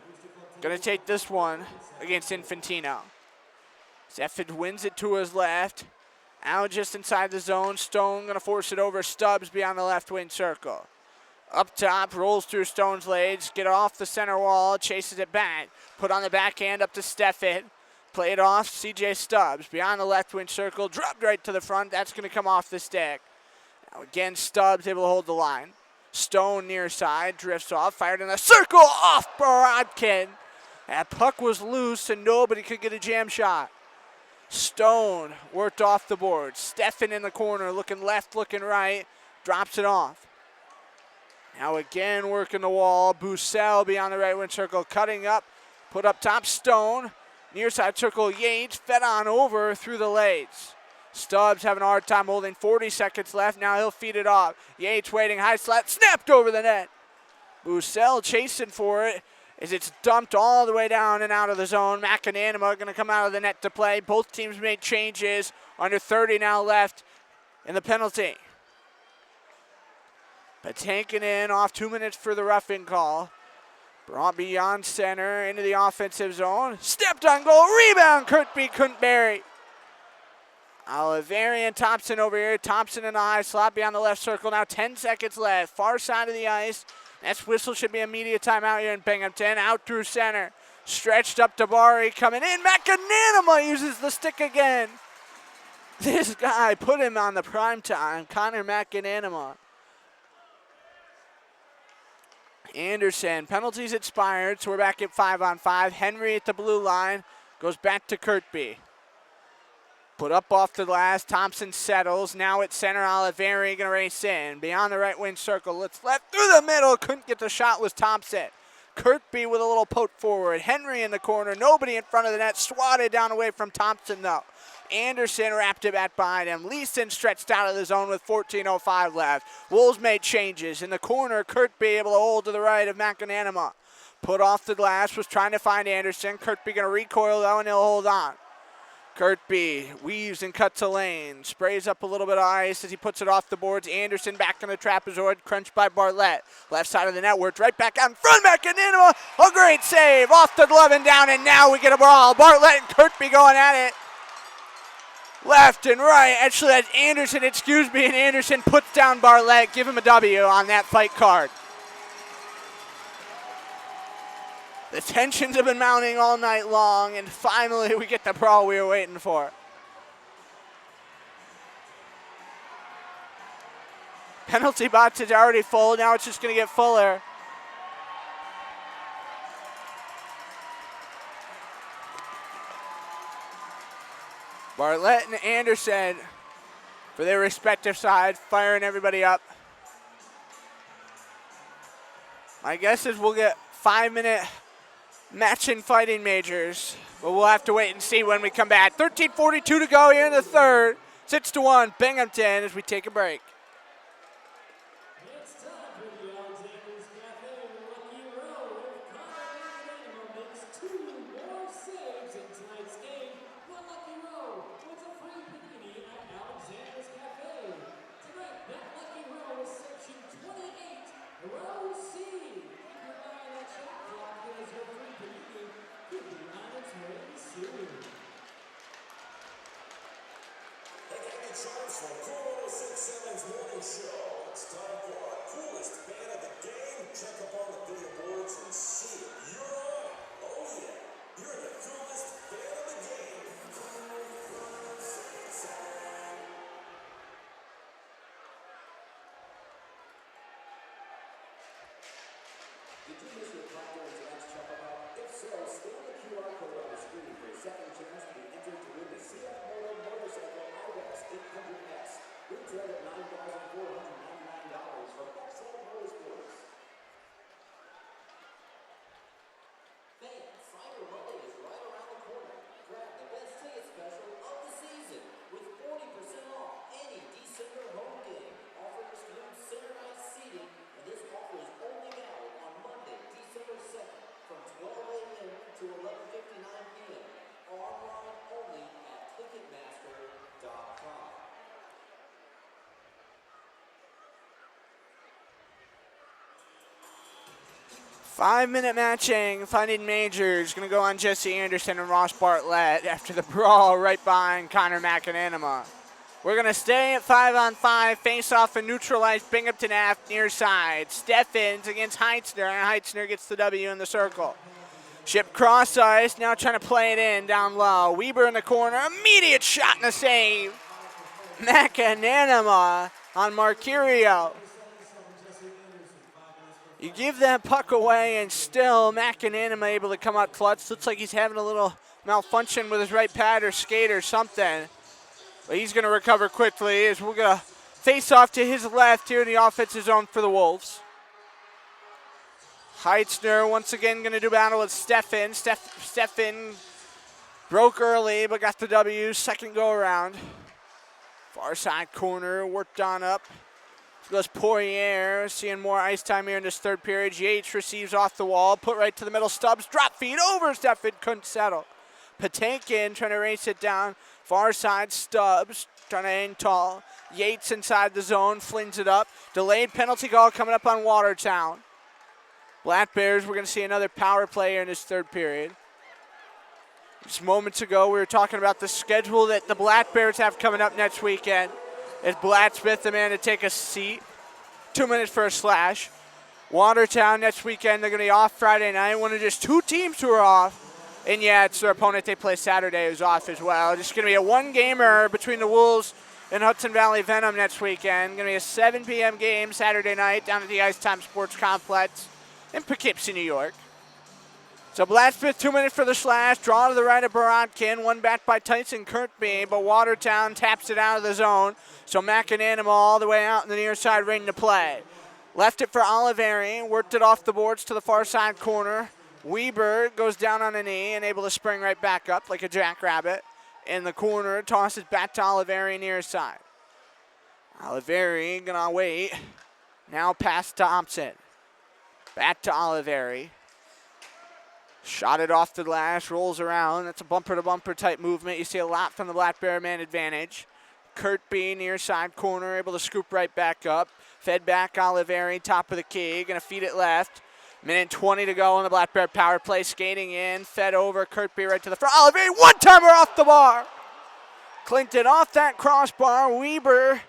going to take this one against Infantino. Steffens wins it to his left. Out just inside the zone. Stone going to force it over. Stubbs beyond the left wing circle. Up top, rolls through Stone's legs. Get off the center wall. Chases it back. Put on the backhand up to Steffens. Play it off. CJ Stubbs beyond the left wing circle. Dropped right to the front. That's going to come off the stick. Now again, Stubbs able to hold the line. Stone near side. Drifts off. Fired in the circle. Off Borodkin. That puck was loose and nobody could get a jam shot. Stone worked off the board. Steffens in the corner, looking left, looking right. Drops it off. Now again working the wall. Bussell beyond the right wing circle. Cutting up. Put up top. Stone. Near side circle. Yates fed on over through the legs. Stubbs having a hard time holding. 40 seconds left. Now he'll feed it off. Yates waiting. High slap. Snapped over the net. Bussell chasing for it as it's dumped all the way down and out of the zone. McAnanima going to come out of the net to play. Both teams made changes. Under 30 now left in the penalty. But taken in off 2 minutes for the roughing call. Brought beyond center into the offensive zone. Stepped on goal. Rebound. Kirkby couldn't bury. Oliveri and Thompson over here. Thompson in the high slot beyond the left circle. Now 10 seconds left. Far side of the ice. Next whistle should be immediate timeout here in Binghamton. Out through center. Stretched up to Bari. Coming in. McAnanima uses the stick again. This guy put him on the prime time. Connor McAnanima. Anderson. Penalties expired, so we're back at 5-on-5. Henry at the blue line. Goes back to Kirkby. Put up off the glass. Thompson settles. Now at center, Oliveri going to race in. Beyond the right wing circle. Let's left through the middle. Couldn't get the shot was Thompson. Kirkby with a little poke forward. Henry in the corner. Nobody in front of the net. Swatted down away from Thompson, though. Anderson wrapped it back behind him. Leeson stretched out of the zone with 14:05 left. Wolves made changes. In the corner, Kirkby able to hold to the right of McAnanima. Put off the glass, was trying to find Anderson. Kirkby going to recoil, though, and he'll hold on. Kirkby weaves and cuts a lane. Sprays up a little bit of ice as he puts it off the boards. Anderson back in the trapezoid, crunched by Bartlett. Left side of the net, worked right back out in front. McAnanima, a great save. Off the glove and down, and now we get a brawl. Bartlett and Kirkby going at it. Left and right. Actually, that's Anderson, excuse me, and Anderson puts down Bartlett. Give him a W on that fight card. The tensions have been mounting all night long, and finally we get the brawl we were waiting for. Penalty box is already full. Now it's just going to get fuller. Bartlett and Anderson, for their respective sides, firing everybody up. My guess is we'll get 5-minute matching fighting majors, but we'll have to wait and see when we come back. 13:42 to go here in the third. 6-1 Binghamton as we take a break. It's time for the Alexander's Cafe Lucky Row. Connor makes 2 more saves in tonight's game. The Lucky Row was a free panini at Alexander's Cafe. Tonight, that Lucky Row is section 28, row C. Keep your eye on that shot clock as your free panini could be on its way soon. Again, the charts from Cool 106.7's morning show. It's time for our coolest fan of the game. Check up on the video boards and see it. You're on. Oh yeah, you're the coolest fan of the game. Did you miss your Procter & Gamble checkout? If so, scan the QR code on the screen for a second chance to be entered to win the CF Moto Motorcycle iWest 800S. Retail at $9,499 from FPHL Motorsports. Fans, Friday Monday is right around the corner. Grab the best ticket special of the season with 40% off any December home game. Offer excludes centerized seating, and this offer is only valid on Monday, December 2nd from 12 a.m. to 11:59 p.m. Online only at Ticketmaster.com. 5-minute matching, finding majors. Going to go on Jesse Anderson and Ross Bartlett after the brawl right behind Connor McAnanima. We're going to stay at 5-on-5, face off and neutralize Binghamton Ave near side. Steffens against Heitzner, and Heitzner gets the W in the circle. Ship cross ice, now trying to play it in down low. Weber in the corner, immediate shot and a save. McAnanima on Marcurio. You give that puck away, and still McAnanima able to come out clutch. Looks like he's having a little malfunction with his right pad or skate or something. But he's going to recover quickly as we're going to face off to his left here in the offensive zone for the Wolves. Heitzner once again going to do battle with Steffen. Steffen broke early but got the W, second go around. Far side corner, worked on up. Goes Poirier, seeing more ice time here in this third period. Yates receives off the wall, put right to the middle. Stubbs, drop feed over Steffen, couldn't settle. Patinkin trying to race it down. Far side, Stubbs trying to aim tall. Yates inside the zone, flings it up. Delayed penalty call coming up on Watertown. Black Bears, we're going to see another power play here in this third period. Just moments ago, we were talking about the schedule that the Black Bears have coming up next weekend. As Blacksmith, the man to take a seat. 2 minutes for a slash. Watertown next weekend, they're going to be off Friday night. One of just 2 teams who are off. And yeah, it's their opponent they play Saturday who's off as well. Just going to be a one-gamer between the Wolves and Hudson Valley Venom next weekend. Going to be a 7 p.m. game Saturday night down at the Ice Time Sports Complex in Poughkeepsie, New York. So Blacksmith, 2 minutes for the slash. Draw to the right of Borodkin. One back by Tyson Kirkby, but Watertown taps it out of the zone. So McAnanima all the way out in the near side, ready to play. Left it for Oliveri, worked it off the boards to the far side corner. Weber goes down on a knee and able to spring right back up like a jackrabbit. In the corner, tosses back to Oliveri near side. Oliveri gonna wait. Now pass to Thompson. Back to Oliveri. Shot it off the glass, rolls around. That's a bumper-to-bumper type movement. You see a lot from the Black Bear man advantage. Kirkby near side corner, able to scoop right back up. Fed back Oliveri, top of the key. Gonna feed it left. Minute 20 to go on the Black Bear power play. Skating in, fed over, Kirkby right to the front. Oliveri, one-timer off the bar. Clinton off that crossbar. Weber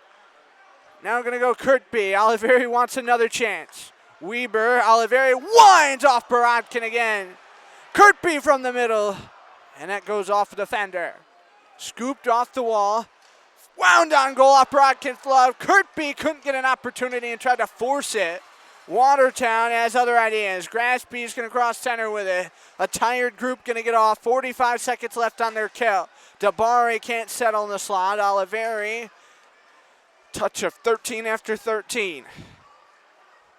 now gonna go Kirkby. Oliveri wants another chance. Weber, Oliveri winds off Borodkin again. Kirkby from the middle, and that goes off the defender. Scooped off the wall, wound on goal off Borodkin's glove. Kirkby couldn't get an opportunity and tried to force it. Watertown has other ideas. Graspy's going to cross center with it. A tired group going to get off. 45 seconds left on their kill. Dabari can't settle in the slot. Oliveri, touch of 13 after 13.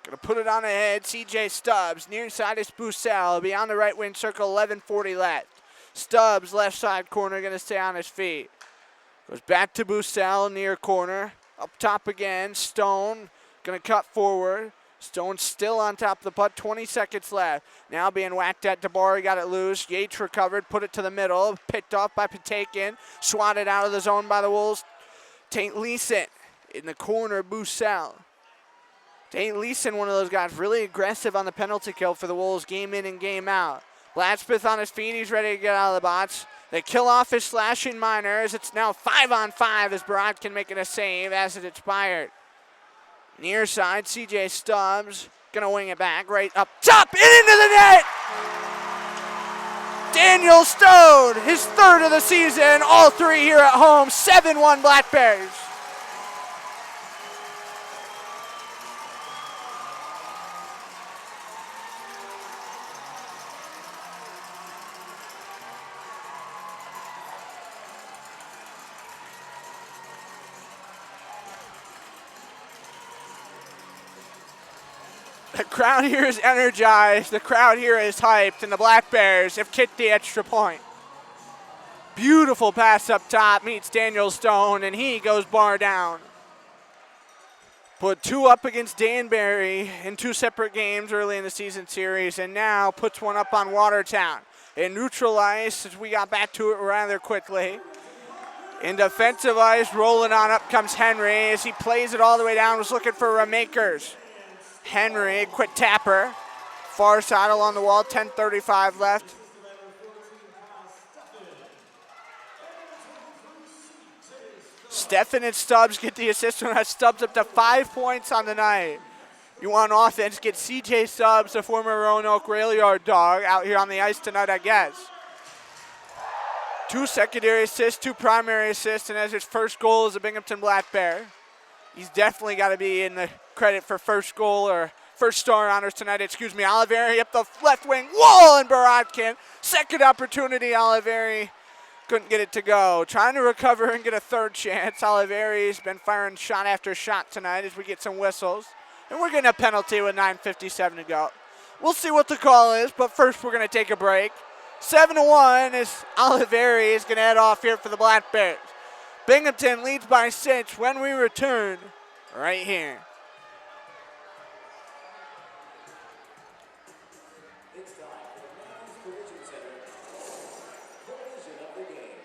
Gonna put it on ahead. CJ Stubbs. Near side is Bussell. Beyond the right wing circle, 11:40 left. Stubbs, left side corner, gonna stay on his feet. Goes back to Bussell, near corner. Up top again. Stone gonna cut forward. Stone still on top of the puck. 20 seconds left. Now being whacked at. Dabari got it loose. Yates recovered. Put it to the middle. Picked off by Patakin. Swatted out of the zone by the Wolves. St. Leeson in the corner. Bussell. St. Leeson, one of those guys, really aggressive on the penalty kill for the Wolves game in and game out. Blatchford on his feet. He's ready to get out of the box. They kill off his slashing miners. It's now 5-on-5 as Borodkin making a save as it expired. Near side, CJ Stubbs going to wing it back right up top and into the net. Daniel Stone, his third of the season, all three here at home. 7-1 Black Bears. The crowd here is energized. The crowd here is hyped, and the Black Bears have kicked the extra point. Beautiful pass up top, meets Daniel Stone, and he goes bar down. Put two up against Danbury in two separate games early in the season series, and now puts one up on Watertown. In neutral ice, as we got back to it rather quickly. In defensive ice, rolling on up comes Henry as he plays it all the way down, was looking for Ramakers. Henry, quick tapper. Far side along the wall, 10:35 left. Steffen and Stubbs get the assist on that. Stubbs up to 5 points on the night. You want offense, get CJ Stubbs, the former Roanoke Rail Yard dog, out here on the ice tonight, I guess. 2 secondary assists, 2 primary assists, and as his first goal is a Binghamton Black Bear. He's definitely got to be in the credit for first goal or first star honors tonight. Oliveri up the left wing. Wall and Borodkin. Second opportunity, Oliveri couldn't get it to go. Trying to recover and get a third chance. Oliveri's been firing shot after shot tonight as we get some whistles. And we're getting a penalty with 9:57 to go. We'll see what the call is, but first we're going to take a break. 7-1 as Oliveri is going to head off here for the Black Bears. Binghamton leads by 6 when we return right here. It's time for Man's Collision Center. Collision of the game.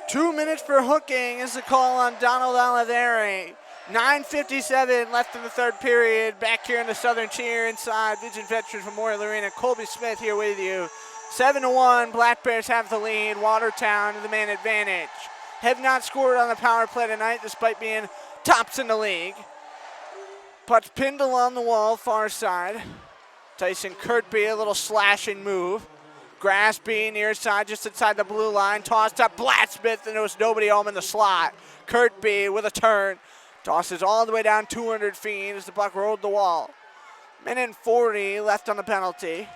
2 minutes for hooking is the call on Donald Oliveri. 9:57 left in the third period. Back here in the Southern Tier inside Vision Veterans Memorial Arena. Colby Smith here with you. 7-1, Black Bears have the lead. Watertown the man advantage. Have not scored on the power play tonight despite being tops in the league. Puck's pinned along the wall, far side. Tyson Kirkby, a little slashing move. Graspy near side, just inside the blue line. Tossed up Blacksmith, and there was nobody home in the slot. Kirkby with a turn. Tosses all the way down 200 feet as the puck rolled the wall. Minute and 40 left on the penalty.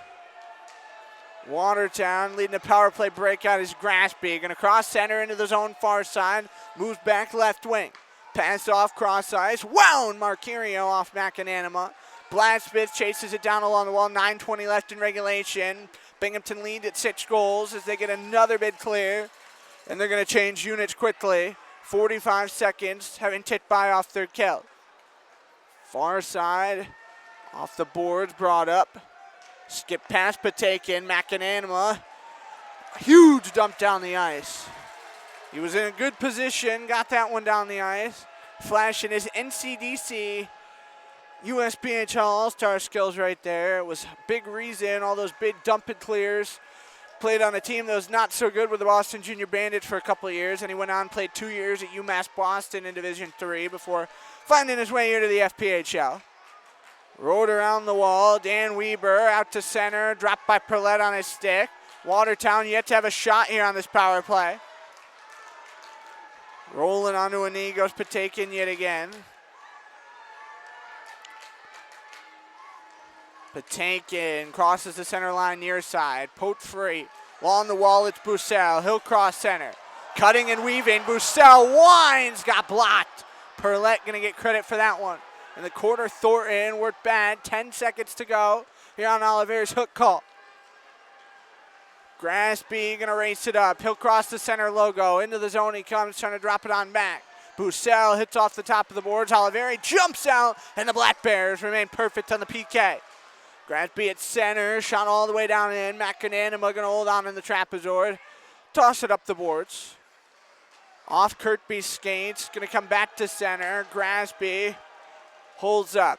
Watertown leading the power play breakout is Graspy. Going to cross center into the zone far side. Moves back left wing. Pass off cross ice. Wound Marquirio off McAnanima. Blacksmith chases it down along the wall. 9:20 left in regulation. Binghamton lead at 6 goals as they get another bid clear. And they're going to change units quickly. 45 seconds, having tipped by off third kill. Far side, off the boards, brought up. Skip past Patakin, McAnanima. Huge dump down the ice. He was in a good position, got that one down the ice. Flashing his NCDC USPHL All-Star skills right there. It was a big reason, all those big dump and clears. Played on a team that was not so good with the Boston Junior Bandits for a couple of years, and he went on and played 2 years at UMass Boston in Division III before finding his way here to the FPHL. Rolled around the wall, Dan Weber out to center, dropped by Perlette on his stick. Watertown yet to have a shot here on this power play. Rolling onto a knee goes Patakin yet again. Patakin crosses the center line near side. Poked free. Along the wall, it's Bussell. He'll cross center. Cutting and weaving. Bussell winds. Got blocked. Perlette going to get credit for that one. In the corner, Thornton worked bad. 10 seconds to go here on Oliveri's hook call. Graspy going to race it up. He'll cross the center logo. Into the zone he comes, trying to drop it on back. Bussell hits off the top of the boards. Oliveri jumps out, and the Black Bears remain perfect on the PK. Graspy at center, shot all the way down in. McAnanima going to hold on in the trapezoid. Toss it up the boards. Off Kirkby's skates, going to come back to center. Graspy holds up.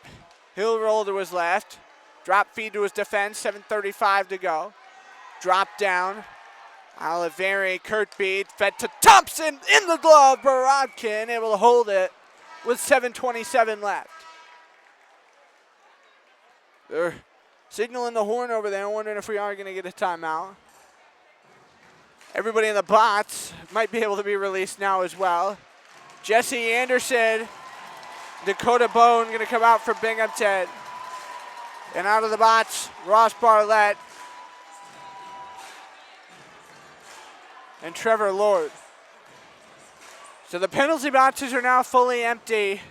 He'll roll to his left. Drop feed to his defense, 7:35 to go. Drop down. Oliveri, Kirkby, fed to Thompson, in the glove. Borodkin able to hold it with 7:27 left. They're signaling the horn over there, wondering if we are going to get a timeout. Everybody in the box might be able to be released now as well. Jesse Anderson, Dakota Bone going to come out for Binghamton. And out of the box, Ross Barlett and Trevor Lord. So the penalty boxes are now fully empty.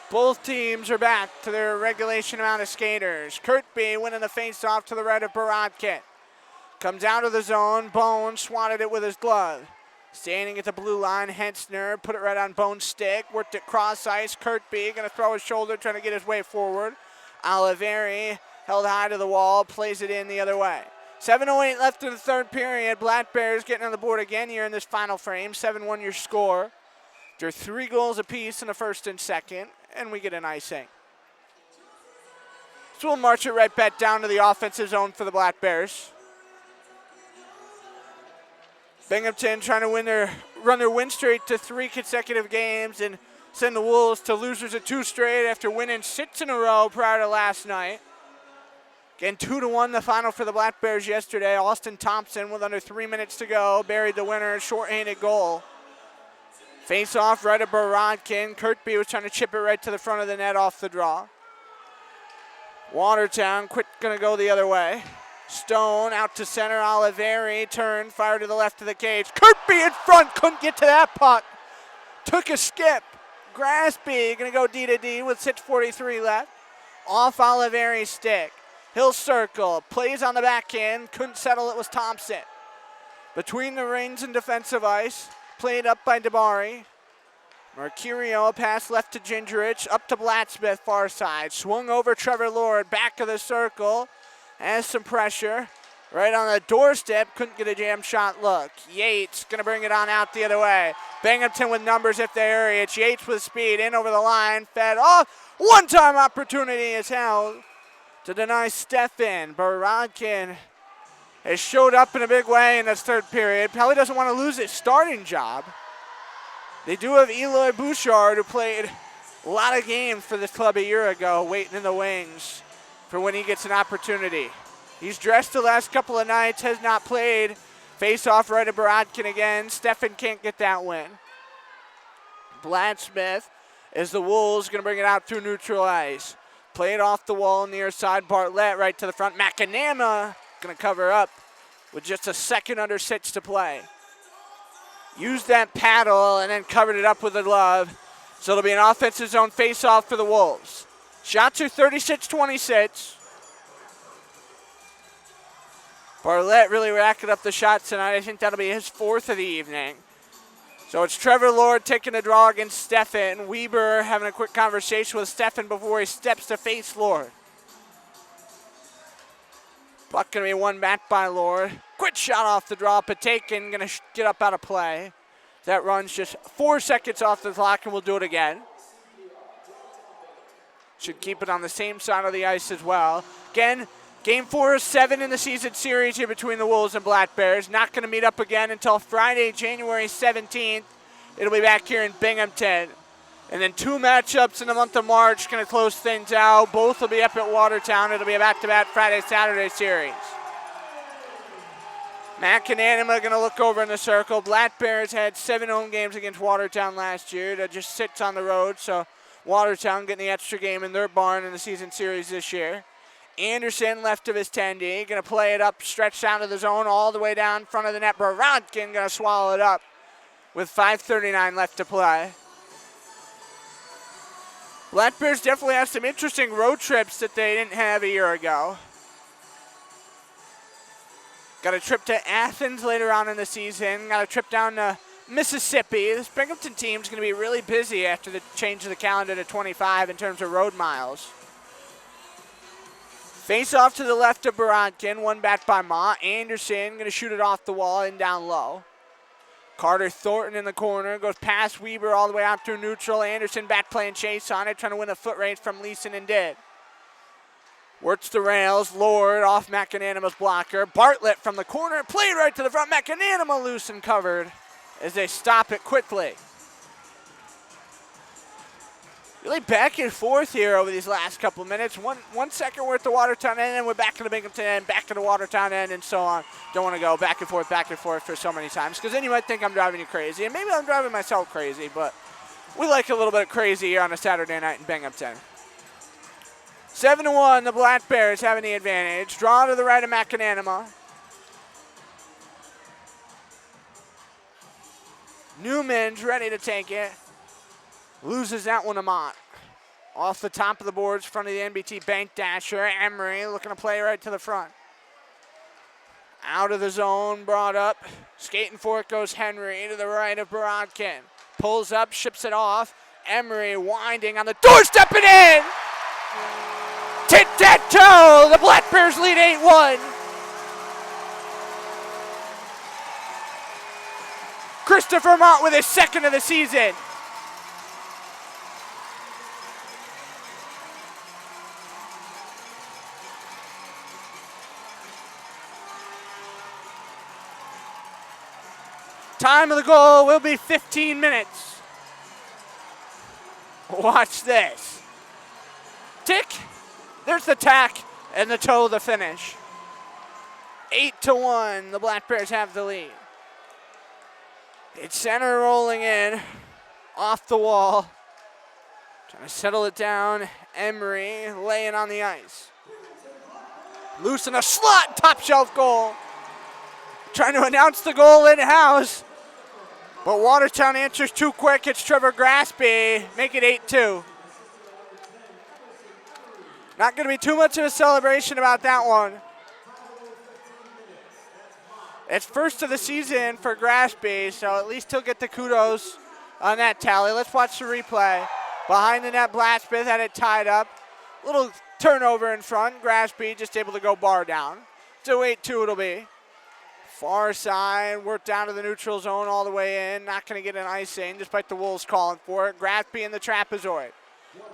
Both teams are back to their regulation amount of skaters. Kirkby winning the face-off to the right of Borodkin. Comes out of the zone. Bone swatted it with his glove. Standing at the blue line, Hensner put it right on Bone's stick. Worked it cross ice. Kirkby going to throw his shoulder, trying to get his way forward. Oliveri held high to the wall, plays it in the other way. 7:08 left in the third period. Black Bears getting on the board again here in this final frame. 7-1 your score. After 3 goals apiece in the first and second, and we get an icing. So we'll march it right back down to the offensive zone for the Black Bears. Binghamton trying to run their win streak to 3 consecutive games and send the Wolves to losers of 2 straight after winning 6 in a row prior to last night. Again, 2-1 the final for the Black Bears yesterday. Austin Thompson with under 3 minutes to go buried the winner, short-handed goal. Face off right of Borodkin. Kirkby was trying to chip it right to the front of the net off the draw. Watertown going to go the other way. Stone out to center. Oliveri turn, fire to the left of the cage. Kirkby in front, couldn't get to that puck. Took a skip. Graspy going to go D to D with 6:43 left. Off Oliveri's stick. He'll circle, plays on the backhand, couldn't settle it, was Thompson. Between the rings and defensive ice, played up by DeBari. Marquirio pass left to Gingerich, up to Blacksmith far side. Swung over Trevor Lord, back of the circle. Has some pressure. Right on the doorstep, couldn't get a jam shot look. Yates gonna bring it on out the other way. Binghamton with numbers if they hurry. It's Yates with speed, in over the line, fed off. One-time opportunity is held to deny Stefan. Borodkin has showed up in a big way in this third period. Probably doesn't want to lose his starting job. They do have Eloy Bouchard, who played a lot of games for this club a year ago, waiting in the wings for when he gets an opportunity. He's dressed the last couple of nights, has not played. Face off right at Borodkin again. Stefan can't get that win. Bladsmith, as the Wolves, going to bring it out through neutral ice. Play it off the wall near side. Bartlett right to the front. McAnama going to cover up with just a second under 6 to play. Used that paddle and then covered it up with a glove. So it'll be an offensive zone face-off for the Wolves. Shots are 36-26. Bartlett really racking up the shots tonight. I think that'll be his 4th of the evening. So it's Trevor Lord taking a draw against Stefan. Weber having a quick conversation with Stefan before he steps to face Lord. Puck going to be won back by Lord. Quick shot off the draw. Patakin going to get up out of play. That runs just 4 seconds off the clock, and we'll do it again. Should keep it on the same side of the ice as well. Again, Game 4 of 7 in the season series here between the Wolves and Black Bears. Not going to meet up again until Friday, January 17th. It'll be back here in Binghamton. And then 2 matchups in the month of March going to close things out. Both will be up at Watertown. It'll be a back-to-back Friday-Saturday series. McAnama going to look over in the circle. Black Bears had 7 home games against Watertown last year. That just sits on the road, so Watertown getting the extra game in their barn in the season series this year. Anderson left of his 10D, going to play it up, stretched out of the zone all the way down in front of the net. Borodkin going to swallow it up with 5:39 left to play. Black Bears definitely have some interesting road trips that they didn't have a year ago. Got a trip to Athens later on in the season. Got a trip down to Mississippi. This Binghamton team is going to be really busy after the change of the calendar to 25 in terms of road miles. Face off to the left of Borodkin, won back by Ma. Anderson going to shoot it off the wall and down low. Carter Thornton in the corner, goes past Weber all the way out through neutral. Anderson back playing chase on it, trying to win a foot race from Leeson and did. Works the rails, Lord off McAnama's blocker. Bartlett from the corner, played right to the front. McAnama loose and covered as they stop it quickly. Really back and forth here over these last couple of minutes. One second we're at the Watertown end, and then we're back to the Binghamton end, back to the Watertown end, and so on. Don't want to go back and forth for so many times, because then you might think I'm driving you crazy, and maybe I'm driving myself crazy, but we like a little bit of crazy here on a Saturday night in Binghamton. 7-1, the Black Bears having the advantage. Draw to the right of McAnama. Newman's ready to take it. Loses that one to Mott. Off the top of the boards, front of the NBT bank dasher. Emery looking to play right to the front. Out of the zone, brought up. Skating for it goes Henry to the right of Borodkin. Pulls up, ships it off. Emery winding on the doorstep and in! Tit-tat-toe! The Black Bears lead 8-1. Christopher Mott with his 2nd of the season. Time of the goal will be 15 minutes. Watch this. Tick. There's the tack and the toe, the finish. 8-1, the Black Bears have the lead. It's center rolling in, off the wall. Trying to settle it down. Emery laying on the ice. Loose in a slot, top shelf goal. Trying to announce the goal in-house. But Watertown answers too quick. It's Trevor Graspy. Make it 8-2. Not going to be too much of a celebration about that one. It's first of the season for Graspy, so at least he'll get the kudos on that tally. Let's watch the replay. Behind the net, Blacksmith had it tied up. Little turnover in front. Graspy just able to go bar down. Still 8-2 it'll be. Far side, worked down to the neutral zone all the way in. Not going to get an icing despite the Wolves calling for it. Graspy in the trapezoid.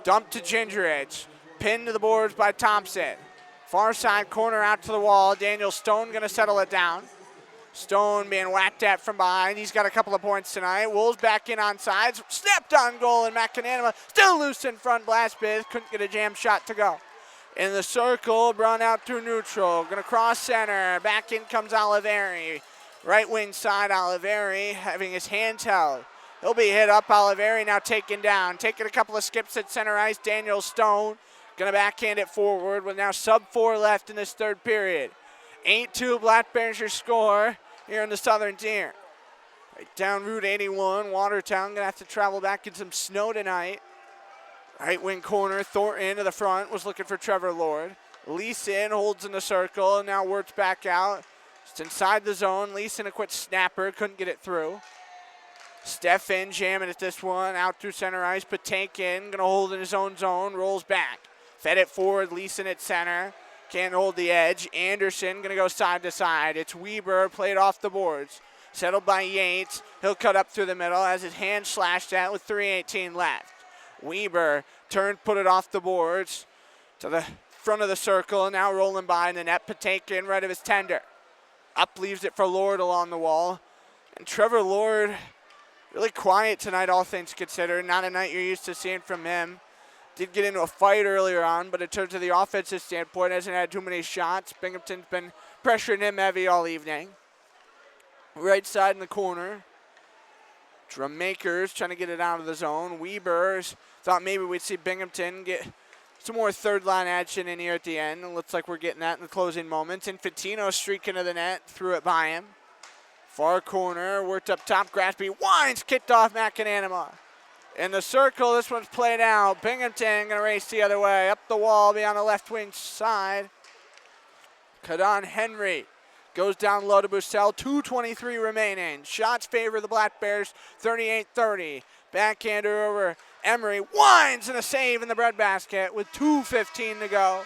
Dumped to Ginger Edge. Pinned to the boards by Thompson. Far side corner out to the wall. Daniel Stone going to settle it down. Stone being whacked at from behind. He's got a couple of points tonight. Wolves back in on sides. Snapped on goal, and McAnanima still loose in front. Blastbith couldn't get a jam shot to go. In the circle, run out through neutral. Going to cross center. Back in comes Oliveri. Right wing side, Oliveri having his hands held. He'll be hit up. Oliveri now taken down. Taking a couple of skips at center ice. Daniel Stone going to backhand it forward with now sub-4 left in this third period. 8-2 Black Bears your score here in the Southern Tier. Right down Route 81. Watertown going to have to travel back in some snow tonight. Right wing corner, Thornton to the front, was looking for Trevor Lord. Leeson holds in the circle, and now works back out. Just inside the zone, Leeson a quick snapper, couldn't get it through. Stefan jamming at this one, out through center ice, Patinkin gonna hold in his own zone, rolls back. Fed it forward, Leeson at center, can't hold the edge. Anderson gonna go side to side. It's Weber, played off the boards. Settled by Yates, he'll cut up through the middle, has his hand slashed at with 3:18 left. Weber turned, put it off the boards to the front of the circle, now rolling by in the net. Patinkin right of his tender. Up leaves it for Lord along the wall. And Trevor Lord, really quiet tonight, all things considered. Not a night you're used to seeing from him. Did get into a fight earlier on, but in terms of the offensive standpoint, hasn't had too many shots. Binghamton's been pressuring him heavy all evening. Right side in the corner. Drummakers trying to get it out of the zone. Weber's thought maybe we'd see Binghamton get some more third line action in here at the end. It looks like we're getting that in the closing moments. Infantino streaking to the net, threw it by him. Far corner, worked up top. Graspy winds, kicked off McAnanima. In the circle, this one's played out. Binghamton gonna race the other way. Up the wall, beyond the left wing side. Kadon Henry goes down low to Bussell, 2:23 remaining. Shots favor the Black Bears, 38-30. Backhander over Emery, winds and a save in the breadbasket with 2:15 to go.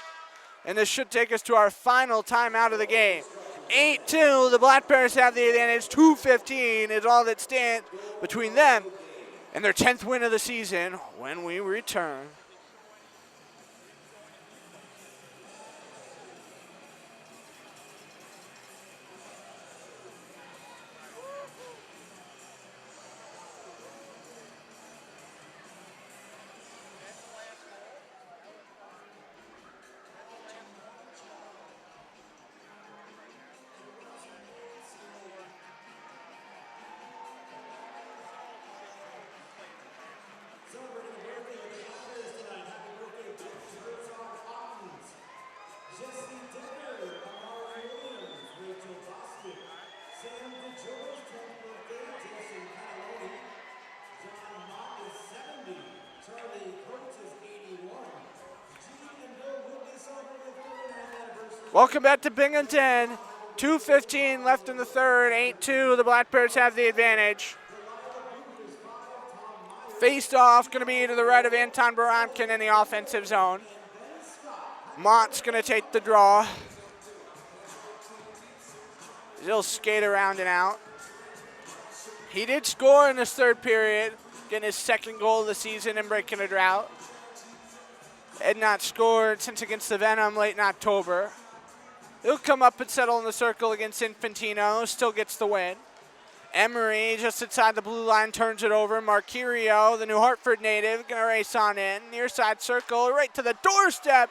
And this should take us to our final timeout of the game. 8-2, the Black Bears have the advantage. 2:15 is all that stands between them and their 10th win of the season when we return. Welcome back to Binghamton. 2:15 left in the third. 8-2. The Black Bears have the advantage. Faced off, going to be to the right of Anton Barankin in the offensive zone. Mott's going to take the draw. He'll skate around and out. He did score in this third period, getting his second goal of the season and breaking a drought. Had not scored since against the Venom late in October. He'll come up and settle in the circle against Infantino, still gets the win. Emery, just inside the blue line, turns it over. Marquirio, the New Hartford native, going to race on in. Near side circle, right to the doorstep.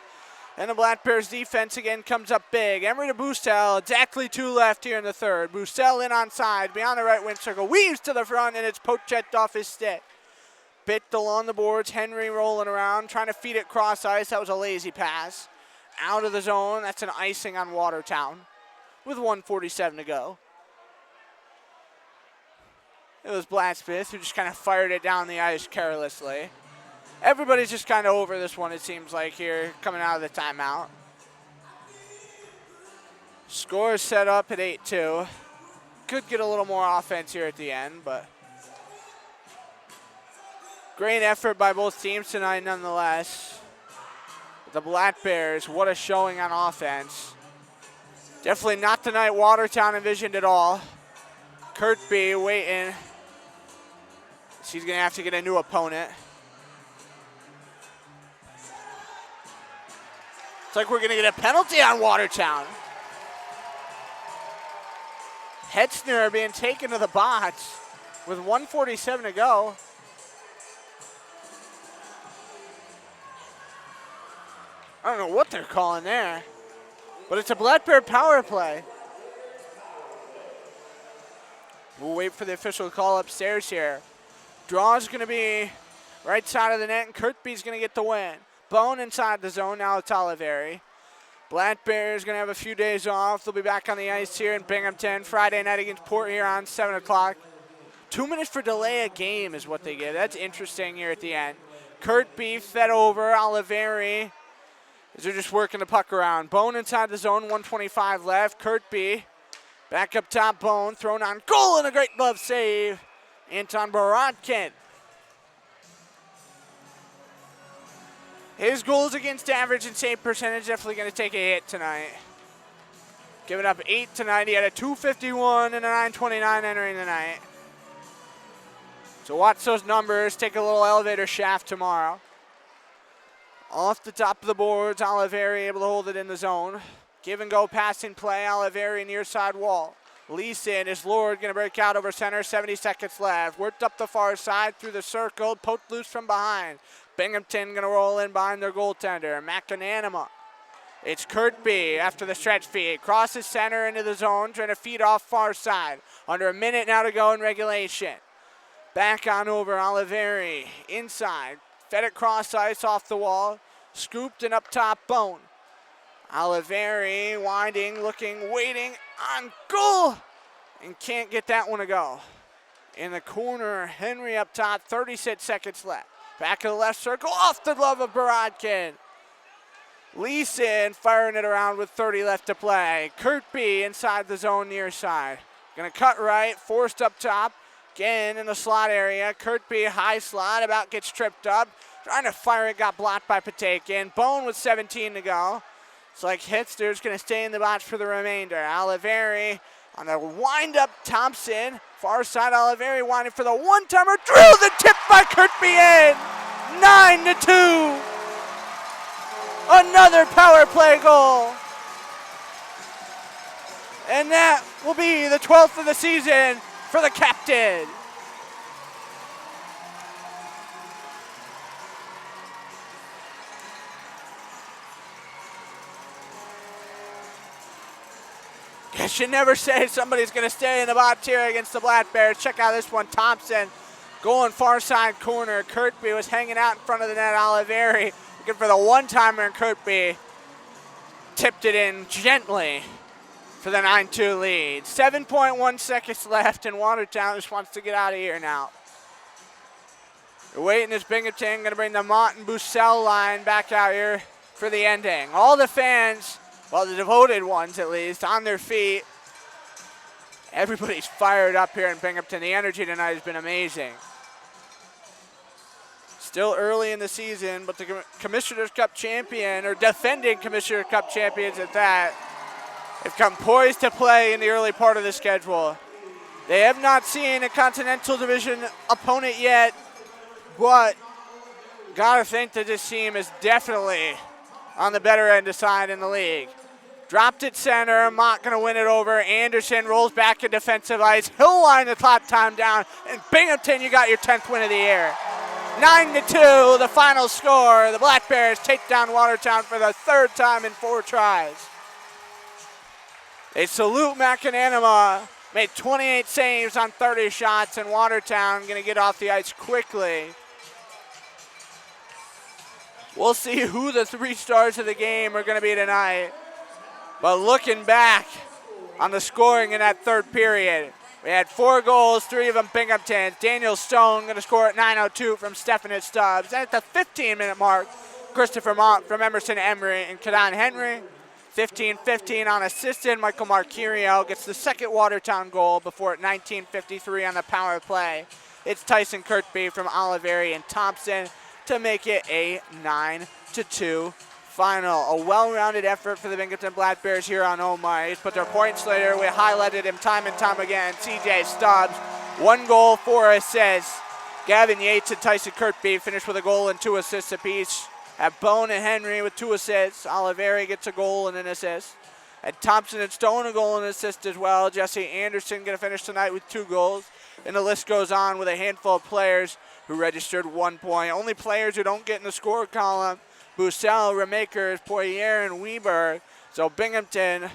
And the Black Bears defense again comes up big. Emery to Boostel, exactly 2 left here in the third. Boostel in on side, beyond the right wing circle, weaves to the front, and it's poached off his stick. Bit along the boards, Henry rolling around, trying to feed it cross ice. That was a lazy pass. Out of the zone, that's an icing on Watertown with 1:47 to go. It was Blacksmith who just kind of fired it down the ice carelessly. Everybody's just kind of over this one, it seems like, here, coming out of the timeout. Score is set up at 8-2. Could get a little more offense here at the end, but great effort by both teams tonight nonetheless. The Black Bears, what a showing on offense. Definitely not the night Watertown envisioned at all. Kirkby waiting. She's going to have to get a new opponent. It's like we're going to get a penalty on Watertown. Hetzner being taken to the box with 1:47 to go. I don't know what they're calling there, but it's a Black Bear power play. We'll wait for the official call upstairs here. Draw's going to be right side of the net, and Kirkby's going to get the win. Bone inside the zone, now it's Oliveri. Black Bears going to have a few days off. They'll be back on the ice here in Binghamton Friday night against Port Huron, 7 o'clock. 2 minutes for delay a game is what they get. That's interesting here at the end. Kirkby fed over Oliveri as they're just working the puck around. Bone inside the zone, 1:25 left. Kirkby back up top, Bone thrown on goal and a great glove save. Anton Borodkin. His goals against average and save percentage definitely going to take a hit tonight. Giving up 8 tonight. He had a .251 and a .929 entering the night. So watch those numbers. Take a little elevator shaft tomorrow. Off the top of the boards, Oliveri able to hold it in the zone. Give and go passing play, Oliveri near side wall. Leeson is Lord, going to break out over center, 70 seconds left. Worked up the far side through the circle, poked loose from behind. Binghamton going to roll in behind their goaltender, McAnanima. It's Kirkby after the stretch feed. Crosses center into the zone, trying to feed off far side. Under a minute now to go in regulation. Back on over, Oliveri inside. Fed it cross ice off the wall. Scooped and up top, Bone. Oliveri winding, looking, waiting, on goal. And can't get that one to go. In the corner, Henry up top, 36 seconds left. Back of the left circle, off the glove of Borodkin. Leeson firing it around with 30 left to play. Kirkby inside the zone near side. Gonna cut right, forced up top. Again in the slot area. Kirkby high slot, about gets tripped up. Trying to fire it, got blocked by Patakin. Bone with 17 to go. It's like Hitzter's gonna stay in the box for the remainder. Oliveri on the wind-up, Thompson. Far side, Oliveri winding for the one-timer. Drew the tip by Kirkby in. 9-2. Another power play goal. And that will be the 12th of the season for the captain. Guess you never say somebody's going to stay in the box here against the Black Bears. Check out this one, Thompson going far side corner. Kirkby was hanging out in front of the net. Oliveri looking for the one-timer, and Kirkby tipped it in gently for the 9-2 lead. 7.1 seconds left, and Watertown just wants to get out of here now. They're waiting as Binghamton going to bring the Mott and Bussell line back out here for the ending. All the fans, well, the devoted ones at least, on their feet. Everybody's fired up here in Binghamton. The energy tonight has been amazing. Still early in the season, but the Commissioner's Cup champion, or defending Commissioner's Cup champions at that, have come poised to play in the early part of the schedule. They have not seen a Continental Division opponent yet, but gotta think that this team is definitely on the better end of side in the league. Dropped it center, Mott gonna win it over. Anderson rolls back in defensive ice. He'll line the clock time down, and Binghamton, you got your 10th win of the year. 9-2, the final score. The Black Bears take down Watertown for the third time in 4 tries. They salute McAnanima, made 28 saves on 30 shots, and Watertown gonna get off the ice quickly. We'll see who the 3 stars of the game are gonna be tonight. But looking back on the scoring in that third period, we had 4 goals, 3 of them Binghamton. Daniel Stone going to score at 9:02 from Stephanis Stubbs. And at the 15-minute mark, Christopher Mott from Emerson Emery and Kadan Henry. 15-15 on assisted. Michael Marquirio gets the second Watertown goal before at 19:53 on the power play. It's Tyson Kirkby from Oliveri and Thompson to make it a 9-2 final. A well-rounded effort for the Binghamton Black Bears here on home ice, but their points later, we highlighted him time and time again. CJ Stubbs, 1 goal, 4 assists. Gavin Yates and Tyson Kirkby finished with a goal and 2 assists apiece. At Bone and Henry with 2 assists. Oliveri gets a goal and an assist. At Thompson and Stone, a goal and an assist as well. Jesse Anderson going to finish tonight with 2 goals. And the list goes on with a handful of players who registered 1 point. Only players who don't get in the score column: Bussell, Remakers, Poirier, and Weber. So Binghamton,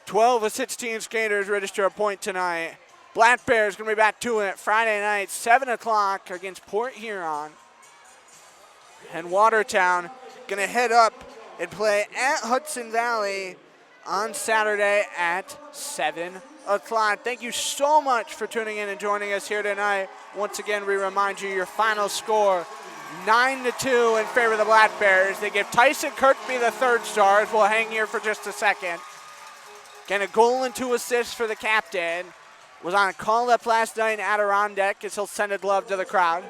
12 of 16 skaters register a point tonight. Black Bears going to be back to it Friday night, 7 o'clock against Port Huron. And Watertown going to head up and play at Hudson Valley on Saturday at 7 o'clock. Thank you so much for tuning in and joining us here tonight. Once again, we remind you your final score, 9-2 in favor of the Black Bears. They give Tyson Kirkby the 3rd star, as we'll hang here for just a second. Again, a goal and 2 assists for the captain. Was on a call-up last night in Adirondack as he'll send a glove to the crowd.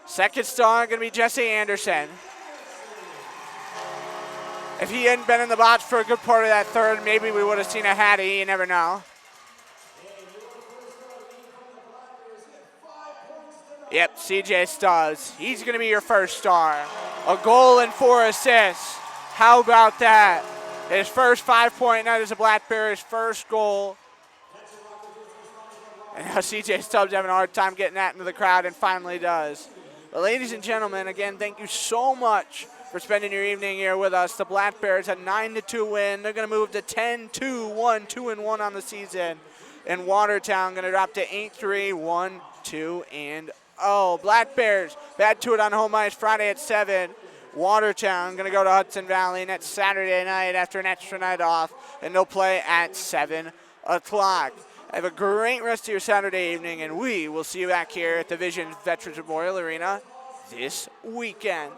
2nd star going to be Jesse Anderson. If he hadn't been in the box for a good part of that 3rd, maybe we would have seen a Hattie. You never know. Yep, CJ Stubbs. He's going to be your 1st star. A goal and 4 assists. How about that? His first 5-point night as a Black Bear, his 1st goal. And now CJ Stubbs having a hard time getting that into the crowd, and finally does. But ladies and gentlemen, again, thank you so much for spending your evening here with us. The Black Bears had 9-2 win. They're going to move to 10-2-1, 2-1 on the season. And Watertown going to drop to 8-3, 1-2-0. Black Bears back to it on home ice Friday at 7. Watertown going to go to Hudson Valley next Saturday night after an extra night off, and they'll play at 7 o'clock. Have a great rest of your Saturday evening, and we will see you back here at the Vision Veterans Memorial Arena this weekend.